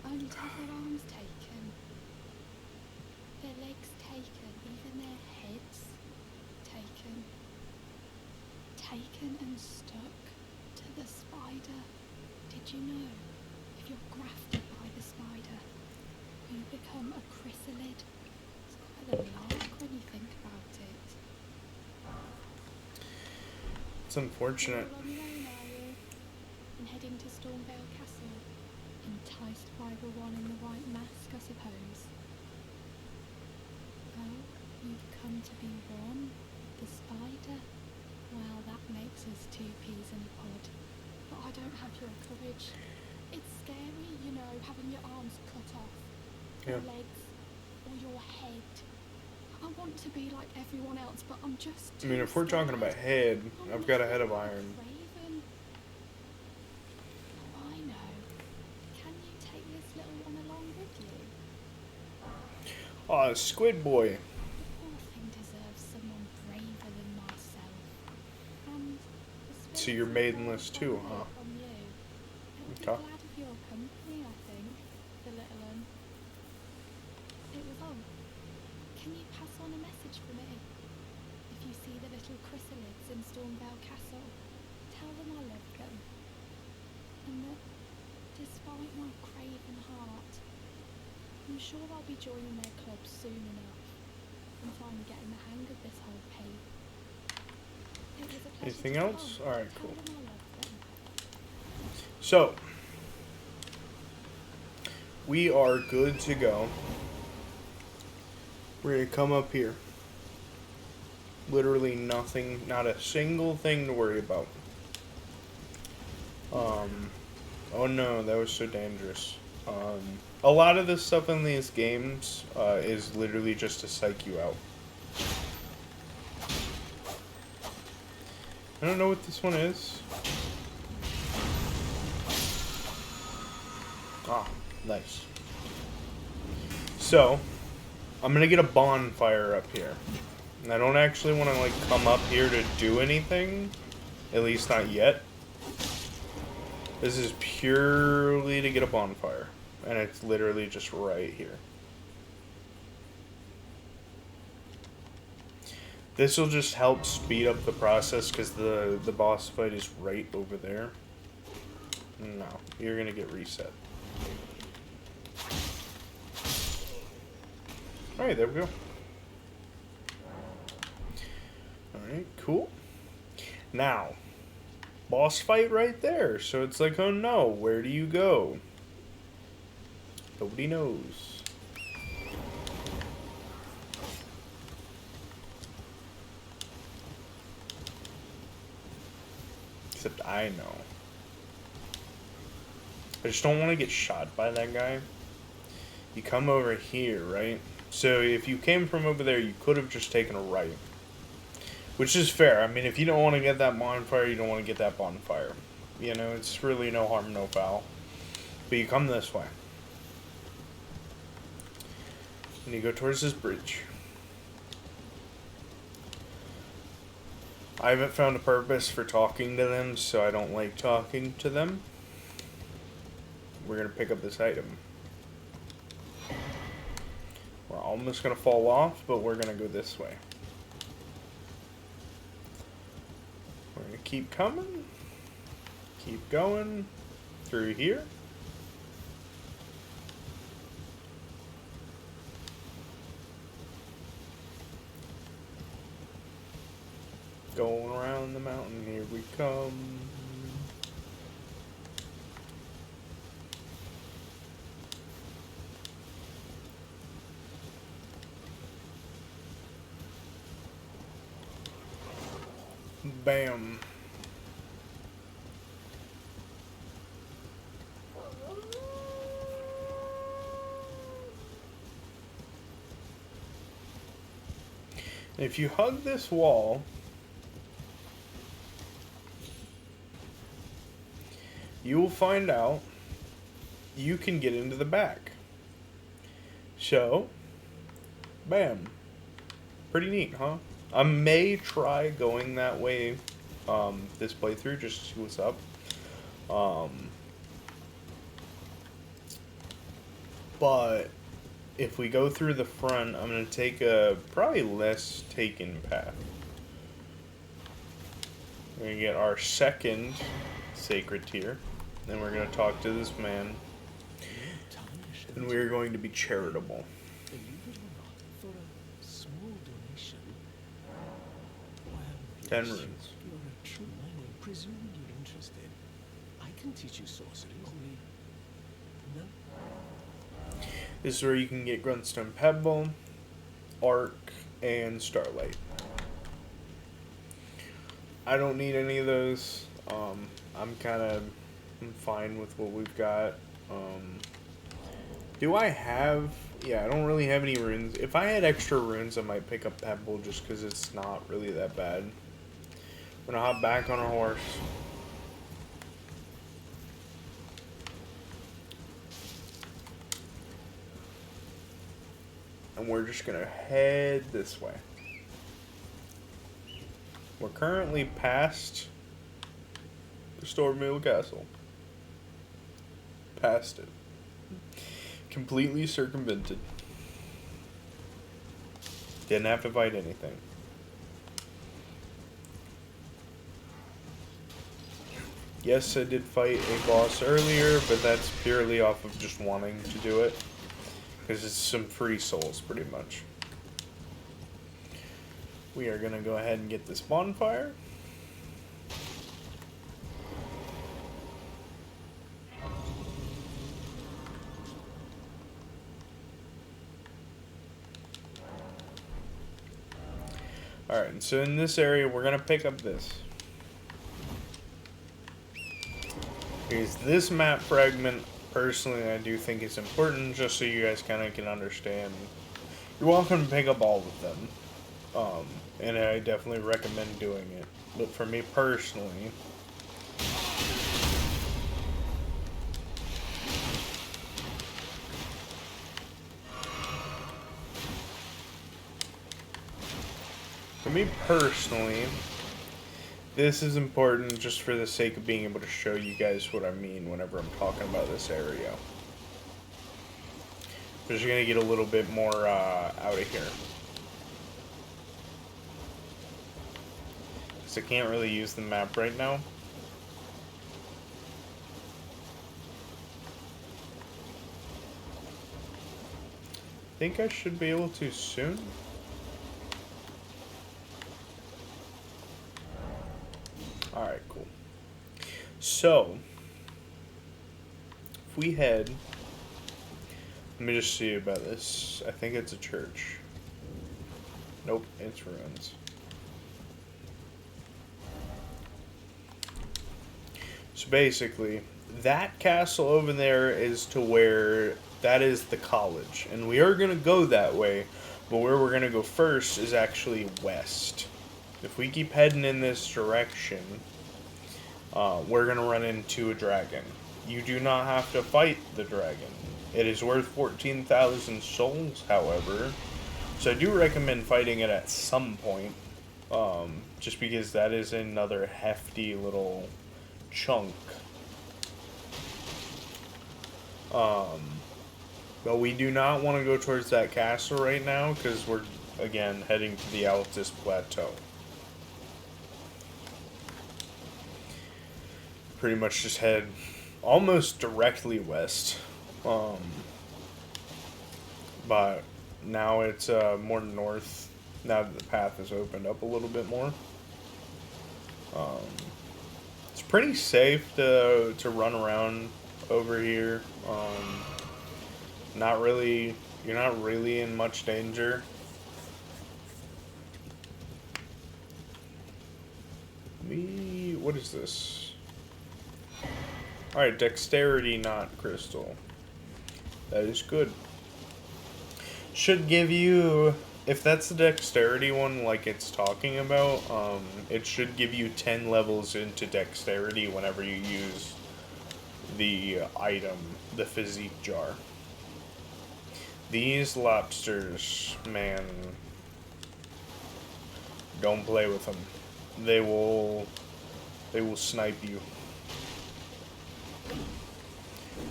Only to have their arms taken, their legs taken, even their heads taken. Taken and stuck to the spider. Did you know, if you're grafted by the spider, you become a chrysalid? It's quite a lark when you think about it. It's unfortunate. You're on your own, are you? And heading to Stormvale Castle, enticed by the one in the white mask, I suppose. Oh, you've come to be one, the spider. Well, that makes us two peas in a pod. But I don't have your courage. It's scary, you know, having your arms cut off, your legs, or your head. I want to be like everyone else, but I'm just I mean, if we're talking about head, I've got a head of iron. Raven. Oh, I know. Can you take this little one along with you? Aw, Squid Boy. The poor thing deserves someone braver than myself. And the So you're maidenless too, huh? from you. It'll be Okay. glad of your company, I think, the little one. It was on. Can you pass on a message for me? If you see the little chrysalids in Stormvale Castle, tell them I love them. And that, despite my craven heart, I'm sure I'll be joining their club soon enough and finally getting the hang of this whole pig. It was a pleasure. Anything to else? come. Alright, Tell cool. them I love them. So, we are good to go. We're going to come up here. Literally nothing, not a single thing to worry about. Oh no, that was so dangerous. A lot of this stuff in these games is literally just to psych you out. I don't know what this one is. Ah, nice. So, I'm gonna get a bonfire up here. And I don't actually want to, like, come up here to do anything. At least not yet. This is purely to get a bonfire. And it's literally just right here. This will just help speed up the process because the boss fight is right over there. No, you're gonna get reset. Alright, there we go. Alright, cool. Now, boss fight right there. So it's like, oh no, where do you go? Nobody knows. Except I know. I just don't want to get shot by that guy. You come over here, right? So if you came from over there, you could have just taken a right. Which is fair. I mean, if you don't want to get that bonfire, you don't want to get that bonfire. You know, it's really no harm, no foul. But you come this way. And you go towards this bridge. I haven't found a purpose for talking to them, so I don't like talking to them. We're going to pick up this item. We're almost going to fall off, but we're going to go this way. We're going to keep coming. Keep going. Through here. Going around the mountain, here we come. Bam. If you hug this wall, you will find out you can get into the back. So, bam. Pretty neat, huh? I may try going that way this playthrough just to see what's up. But if we go through the front, I'm going to take a probably less taken path. We're going to get our second sacred tier. Then we're going to talk to this man. And we're going to be charitable. Believe it or not, for a small donation, well, 10 yes, runes. You're a true miner. Presuming you're interested, I can teach you sorcery. Only, no. This is where you can get Grunstone Pebble, Arc, and Starlight. I don't need any of those. I'm fine with what we've got. Do I have... Yeah, I don't really have any runes. If I had extra runes, I might pick up Pebble just because it's not really that bad. I'm gonna hop back on our horse. And we're just gonna head this way. We're currently past the Stormmill Castle. Past it. Completely circumvented. Didn't have to fight anything. Yes, I did fight a boss earlier, but that's purely off of just wanting to do it. Because it's some free souls, pretty much. We are going to go ahead and get this bonfire. Alright, so in this area, we're going to pick up this. Because this map fragment, personally, I do think is important, just so you guys kind of can understand. You're welcome to pick up all of them. And I definitely recommend doing it. But for me personally, this is important just for the sake of being able to show you guys what I mean whenever I'm talking about this area. We're just going to get a little bit more out of here. Because I can't really use the map right now. I think I should be able to soon. Alright, cool. So, if we head... Let me just see about this. I think it's a church. Nope, it's ruins. So basically, that castle over there is to where... That is the college. And we are going to go that way. But where we're going to go first is actually west. If we keep heading in this direction, we're going to run into a dragon. You do not have to fight the dragon. It is worth 14,000 souls, however. So I do recommend fighting it at some point. Just because that is another hefty little chunk. But we do not want to go towards that castle right now, because we're, again, heading to the Altus Plateau. Pretty much just head almost directly west. But now it's more north, now that the path has opened up a little bit more. It's pretty safe to run around over here. Not really, you're not really in much danger. What is this? Alright, dexterity, not crystal. That is good. Should give you, if that's the dexterity one like it's talking about, it should give you 10 levels into dexterity whenever you use the item, the physique jar. These lobsters, man, don't play with them. They will snipe you.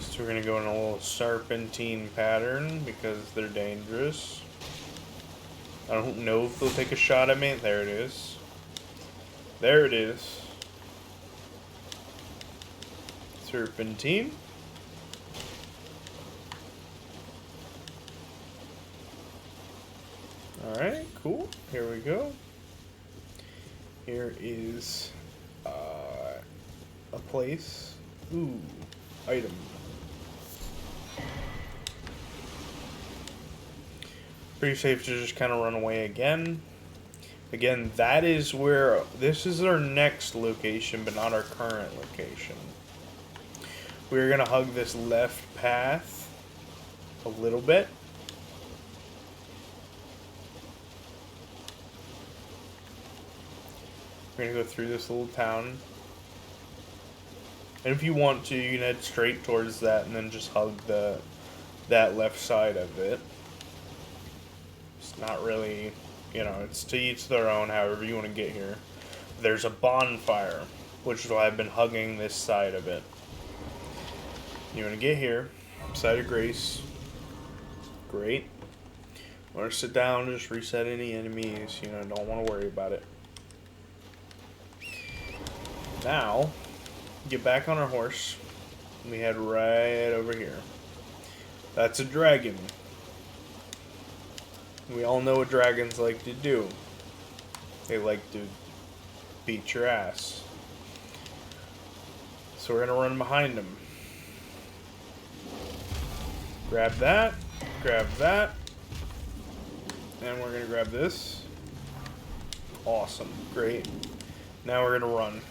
So we're gonna go in a little serpentine pattern because they're dangerous. I don't know if they'll take a shot at me. There it is. There it is. Serpentine. Alright, cool. Here we go. Here is a place. Ooh, item. Pretty safe to just kind of run away again. Again, that is where, this is our next location, but not our current location. We're going to hug this left path a little bit. We're going to go through this little town. And if you want to, you can head straight towards that and then just hug that left side of it. It's not really, you know, it's to each their own, however you want to get here. There's a bonfire, which is why I've been hugging this side of it. You want to get here, side of Grace. Great. Want to sit down, just reset any enemies, you know, don't want to worry about it. Now, get back on our horse. We head right over here. That's a dragon. We all know what dragons like to do. They like to beat your ass. So we're gonna run behind them. Grab that, and we're gonna grab this. Awesome, great. Now we're gonna run.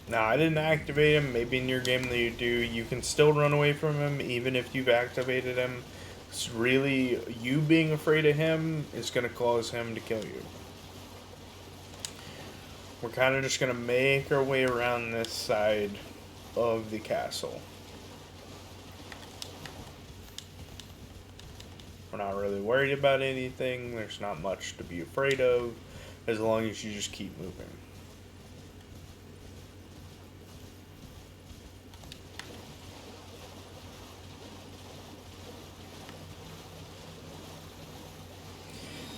Now, I didn't activate him. Maybe in your game that you do. You can still run away from him even if you've activated him. It's really, you being afraid of him is going to cause him to kill you. We're kind of just going to make our way around this side of the castle. We're not really worried about anything. There's not much to be afraid of as long as you just keep moving.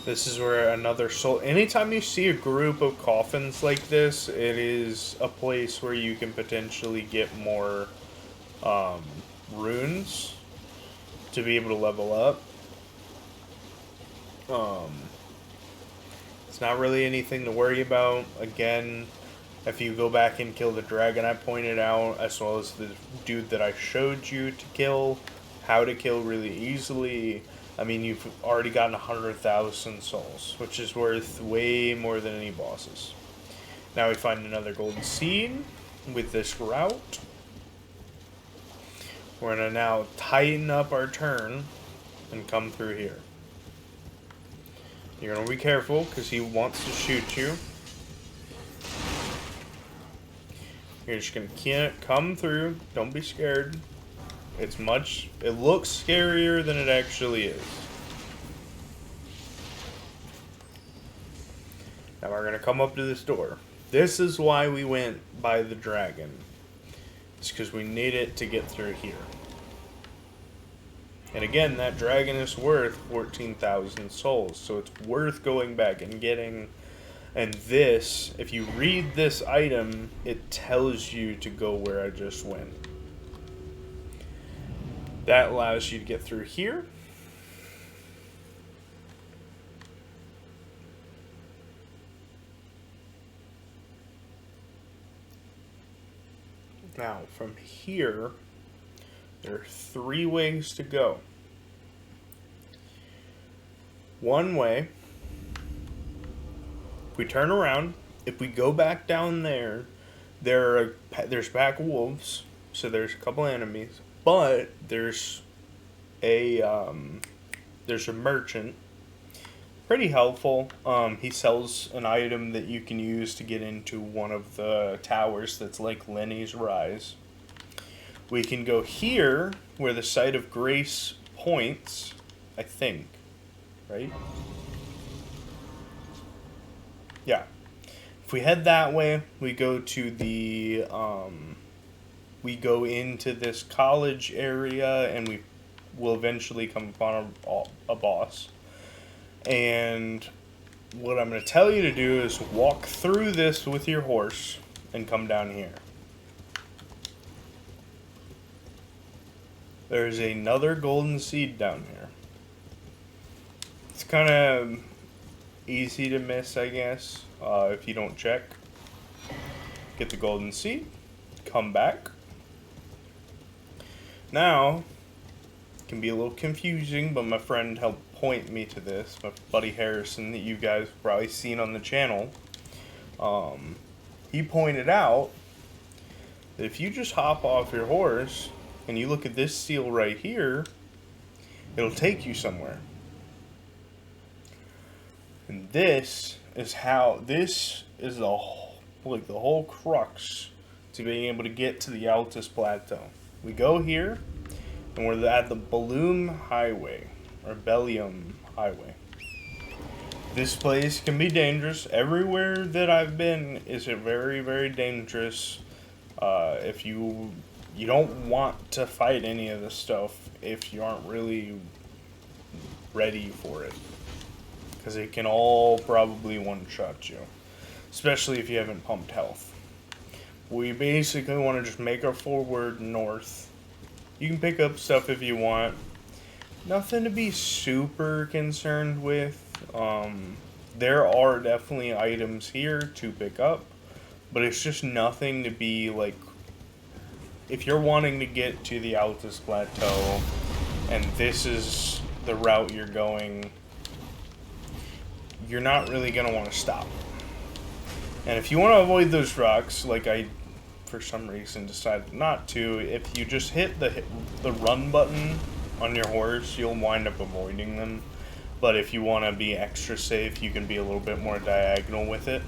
This is where another soul... Anytime you see a group of coffins like this, it is a place where you can potentially get more runes to be able to level up. It's not really anything to worry about. Again, if you go back and kill the dragon I pointed out, as well as the dude that I showed you to kill, how to kill really easily... I mean, you've already gotten 100,000 souls, which is worth way more than any bosses. Now we find another golden seed with this route. We're going to now tighten up our turn and come through here. You're going to be careful because he wants to shoot you. You're just going to come through. Don't be scared. It looks scarier than it actually is. Now we're going to come up to this door. This is why we went by the dragon. It's because we need it to get through here. And again, that dragon is worth 14,000 souls. So it's worth going back and getting. And this, if you read this item, it tells you to go where I just went. That allows you to get through here. Now, from here, there are 3 ways to go. One way, if we turn around, if we go back down there, there's pack of wolves, so there's a couple enemies, but there's a merchant, pretty helpful. He sells an item that you can use to get into one of the towers that's like Lenny's Rise. We can go here, where the site of grace points, I think, right? Yeah. If we head that way, we go to the, we go into this college area, and we will eventually come upon a boss. And what I'm going to tell you to do is walk through this with your horse and come down here. There's another golden seed down here. It's kind of easy to miss, I guess, if you don't check. Get the golden seed, come back. Now, it can be a little confusing, but my friend helped point me to this, my buddy Harrison, that you guys have probably seen on the channel. He pointed out that if you just hop off your horse and you look at this seal right here, it'll take you somewhere. And this is the whole crux to being able to get to the Altus Plateau. We go here, and we're at the Belluum Highway, or Bellium Highway. This place can be dangerous. Everywhere that I've been is very, very dangerous. If you don't want to fight any of this stuff if you aren't really ready for it, because it can all probably one-shot you, especially if you haven't pumped health. We basically want to just make our forward north. You can pick up stuff if you want. Nothing to be super concerned with. There are definitely items here to pick up, but it's just nothing to be like, if you're wanting to get to the Altus Plateau and this is the route you're going, you're not really going to want to stop. And if you want to avoid those rocks, like I for some reason decided not to, if you just hit the run button on your horse, you'll wind up avoiding them. But if you want to be extra safe, you can be a little bit more diagonal with it.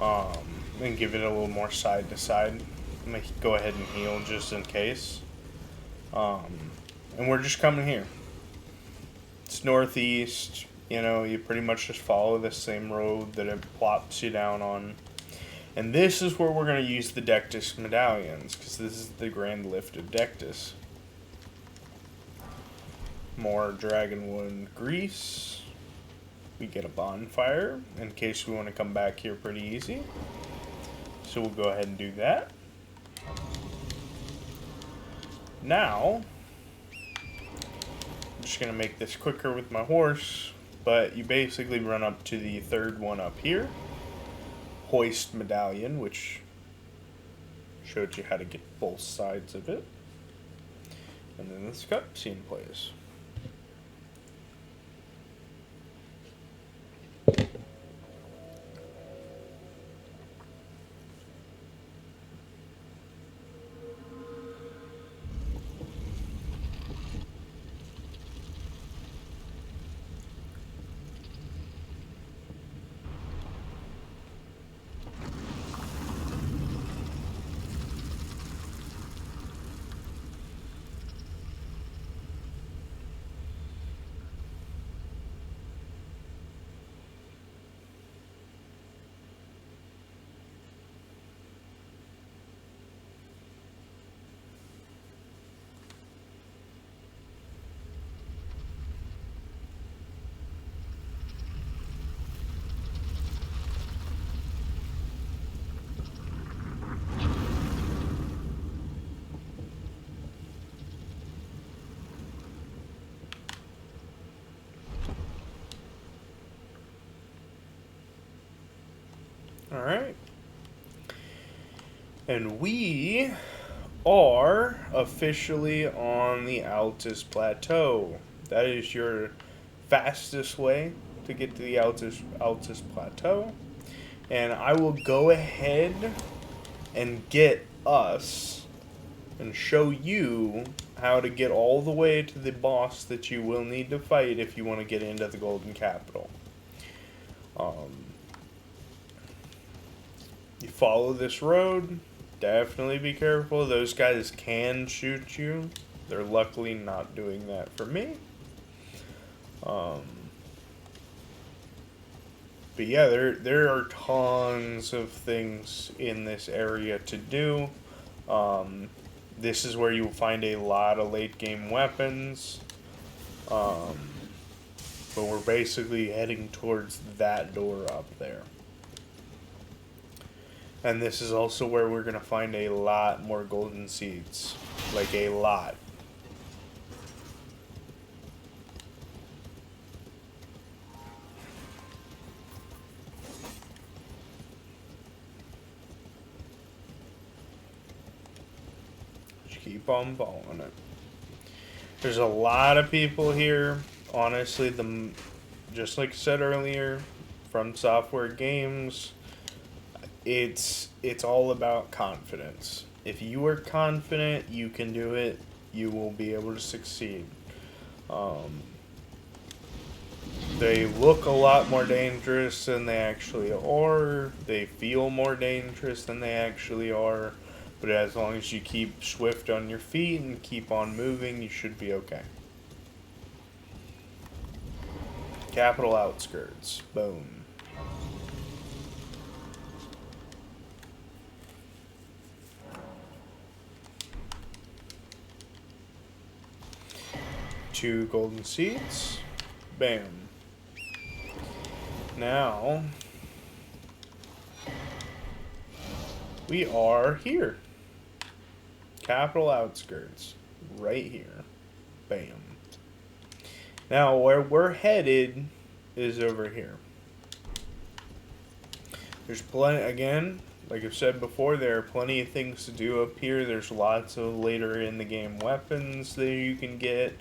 And give it a little more side to side. Go ahead and heal just in case. And we're just coming here. It's northeast. You know, you pretty much just follow the same road that it plops you down on. And this is where we're going to use the Dectus medallions, because this is the Grand Lift of Dectus. More dragonwood grease. We get a bonfire in case we want to come back here pretty easy. So we'll go ahead and do that. Now, I'm just going to make this quicker with my horse, but you basically run up to the third one up here. Hoist medallion, which showed you how to get both sides of it. And then this cutscene plays. Alright. And we are officially on the Altus Plateau. That is your fastest way to get to the Altus Plateau. And I will go ahead and get us and show you how to get all the way to the boss that you will need to fight if you want to get into the Golden Capital. You follow this road. Definitely be careful. Those guys can shoot you. They're luckily not doing that for me. But yeah, there are tons of things in this area to do. This is where you'll find a lot of late game weapons. But we're basically heading towards that door up there. And this is also where we're going to find a lot more golden seeds. Like a lot. Just keep on following it. There's a lot of people here. Honestly, just like I said earlier, From Software Games, it's all about confidence. If you are confident you can do it, you will be able to succeed. They look a lot more dangerous than they actually are. They feel more dangerous than they actually are. But as long as you keep swift on your feet and keep on moving, you should be okay. Capital outskirts. Boom. Two golden seeds. Bam. Now, we are here. Capital outskirts. Right here. Bam. Now, where we're headed is over here. There's plenty, again, like I've said before, there are plenty of things to do up here. There's lots of later in the game weapons that you can get.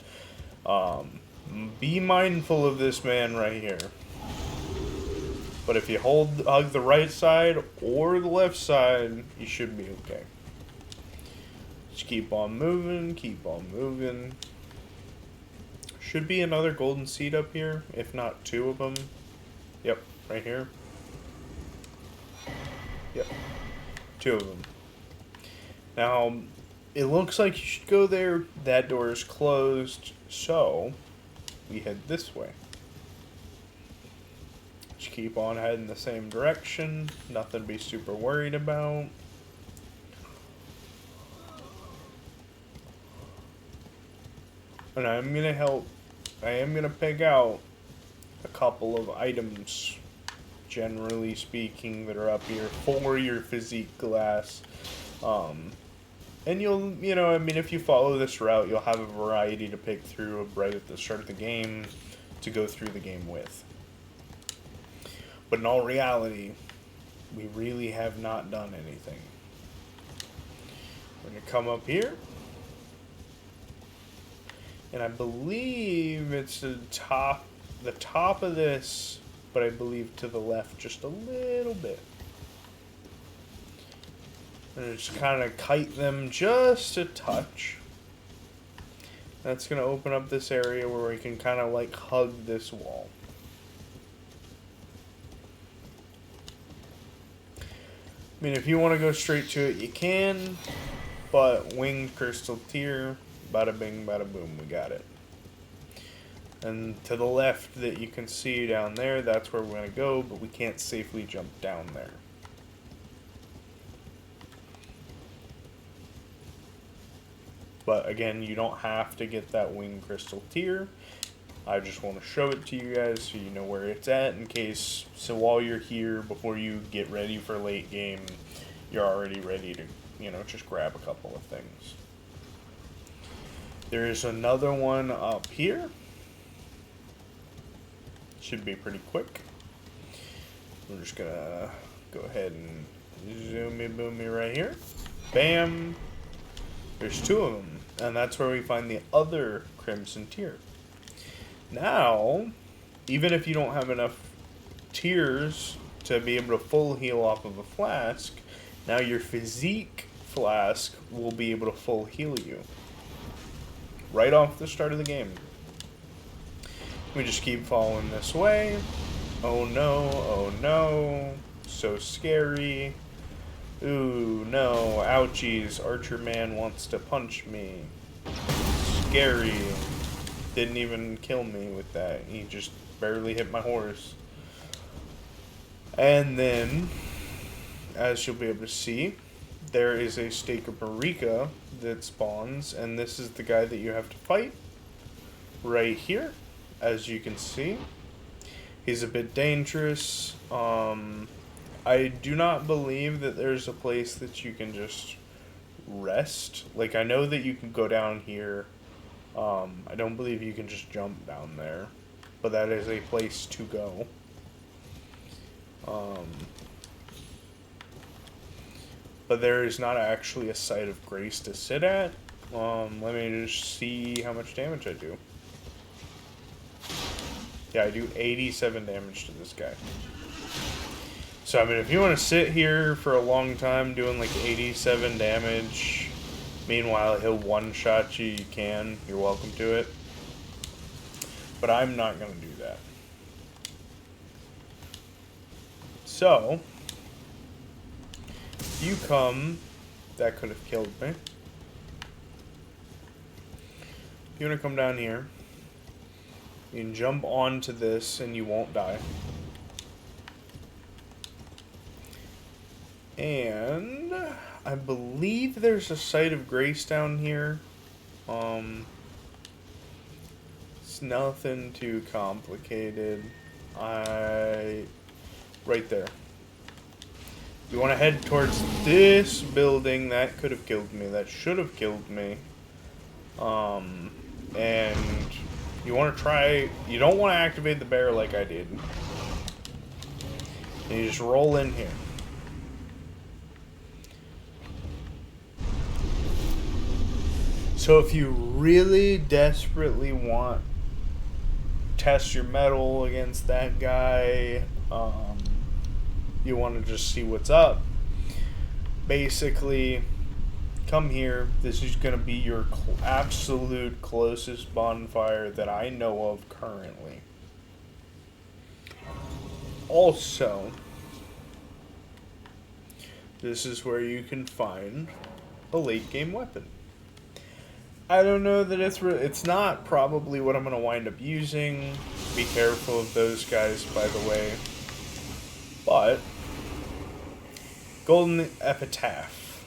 Be mindful of this man right here. But if you hug the right side or the left side, you should be okay. Just keep on moving, keep on moving. Should be another golden seed up here, if not two of them. Yep, right here. Yep, two of them. Now, it looks like you should go there. That door is closed, so we head this way. Just keep on heading the same direction. Nothing to be super worried about. And I am going to pick out a couple of items, generally speaking, that are up here for your physique glass. And if you follow this route, you'll have a variety to pick through right at the start of the game to go through the game with. But in all reality, we really have not done anything. We're going to come up here. And I believe it's the top of this, but I believe to the left just a little bit. And just kind of kite them just a touch. That's going to open up this area where we can kind of like hug this wall. I mean, if you want to go straight to it, you can. But winged crystal tier, bada bing, bada boom, we got it. And to the left that you can see down there, that's where we're going to go, but we can't safely jump down there. But again, you don't have to get that winged crystal tier. I just want to show it to you guys so you know where it's at in case, so while you're here, before you get ready for late game, you're already ready to, just grab a couple of things. There's another one up here. Should be pretty quick. We're just gonna go ahead and Zoomy boomy right here. Bam. There's 2 of them. And that's where we find the other Crimson Tear. Now, even if you don't have enough tears to be able to full heal off of a flask, now your physique flask will be able to full heal you. Right off the start of the game. We just keep following this way. Oh no, oh no. So scary. Ooh, no. Ouchies. Archer man wants to punch me. Scary. Didn't even kill me with that. He just barely hit my horse. And then, as you'll be able to see, there is a stake of Marika that spawns, and this is the guy that you have to fight right here, as you can see. He's a bit dangerous. I do not believe that there's a place that you can just rest. Like, I know that you can go down here. I don't believe you can just jump down there, but that is a place to go. But there is not actually a site of grace to sit at. Let me just see how much damage I do. Yeah, I do 87 damage to this guy. So, I mean, if you want to sit here for a long time doing like 87 damage, meanwhile he'll one-shot you, you can. You're welcome to it. But I'm not going to do that. So, you come... That could have killed me. You want to come down here. You can jump onto this and you won't die. And I believe there's a site of grace down here. It's nothing too complicated. Right there. You want to head towards this building. That could have killed me. That should have killed me. And you want to try... You don't want to activate the bear like I did. And you just roll in here. So if you really desperately want to test your mettle against that guy, you want to just see what's up, basically come here. This is going to be your absolute closest bonfire that I know of currently. Also, this is where you can find a late game weapon. I don't know that it's not probably what I'm going to wind up using. Be careful of those guys, by the way. But, Golden Epitaph.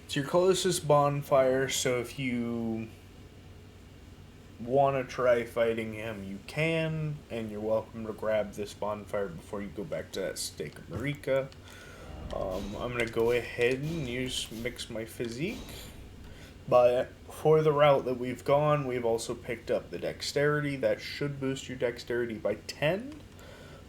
It's your closest bonfire, so if you want to try fighting him, you can, and you're welcome to grab this bonfire before you go back to that stake of Marika. I'm going to go ahead and mix my physique. But for the route that we've gone, we've also picked up the dexterity. That should boost your dexterity by 10.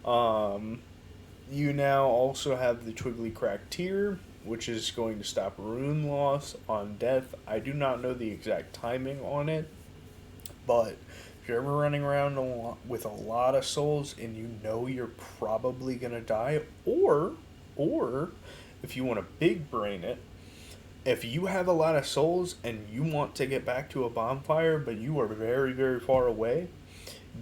You now also have the Twiggly Crack Tear, which is going to stop rune loss on death. I do not know the exact timing on it, but if you're ever running around with a lot of souls and you know you're probably going to die, or if you want to big brain it, if you have a lot of souls and you want to get back to a bonfire, but you are very, very far away,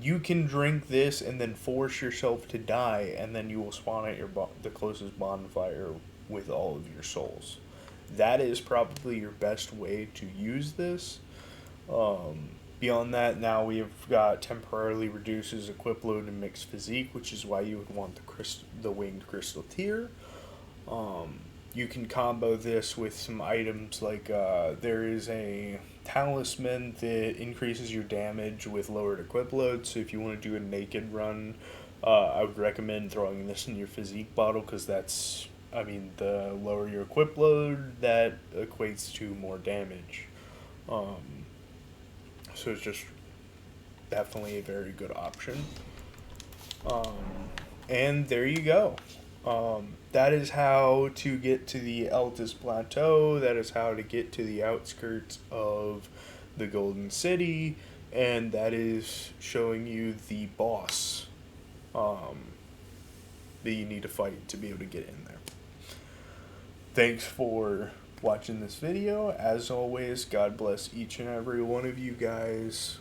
you can drink this and then force yourself to die, and then you will spawn at the closest bonfire with all of your souls. That is probably your best way to use this. Beyond that, now we've got temporarily reduces equip load and mixed physique, which is why you would want the winged crystal tier. You can combo this with some items like there is a talisman that increases your damage with lowered equip load. So if you want to do a naked run, I would recommend throwing this in your physique bottle, because that's, I mean, the lower your equip load, that equates to more damage. So it's just definitely a very good option. And there you go. That is how to get to the Altus Plateau. That is how to get to the outskirts of the Golden City. And that is showing you the boss that you need to fight to be able to get in there. Thanks for watching this video. As always, God bless each and every one of you guys.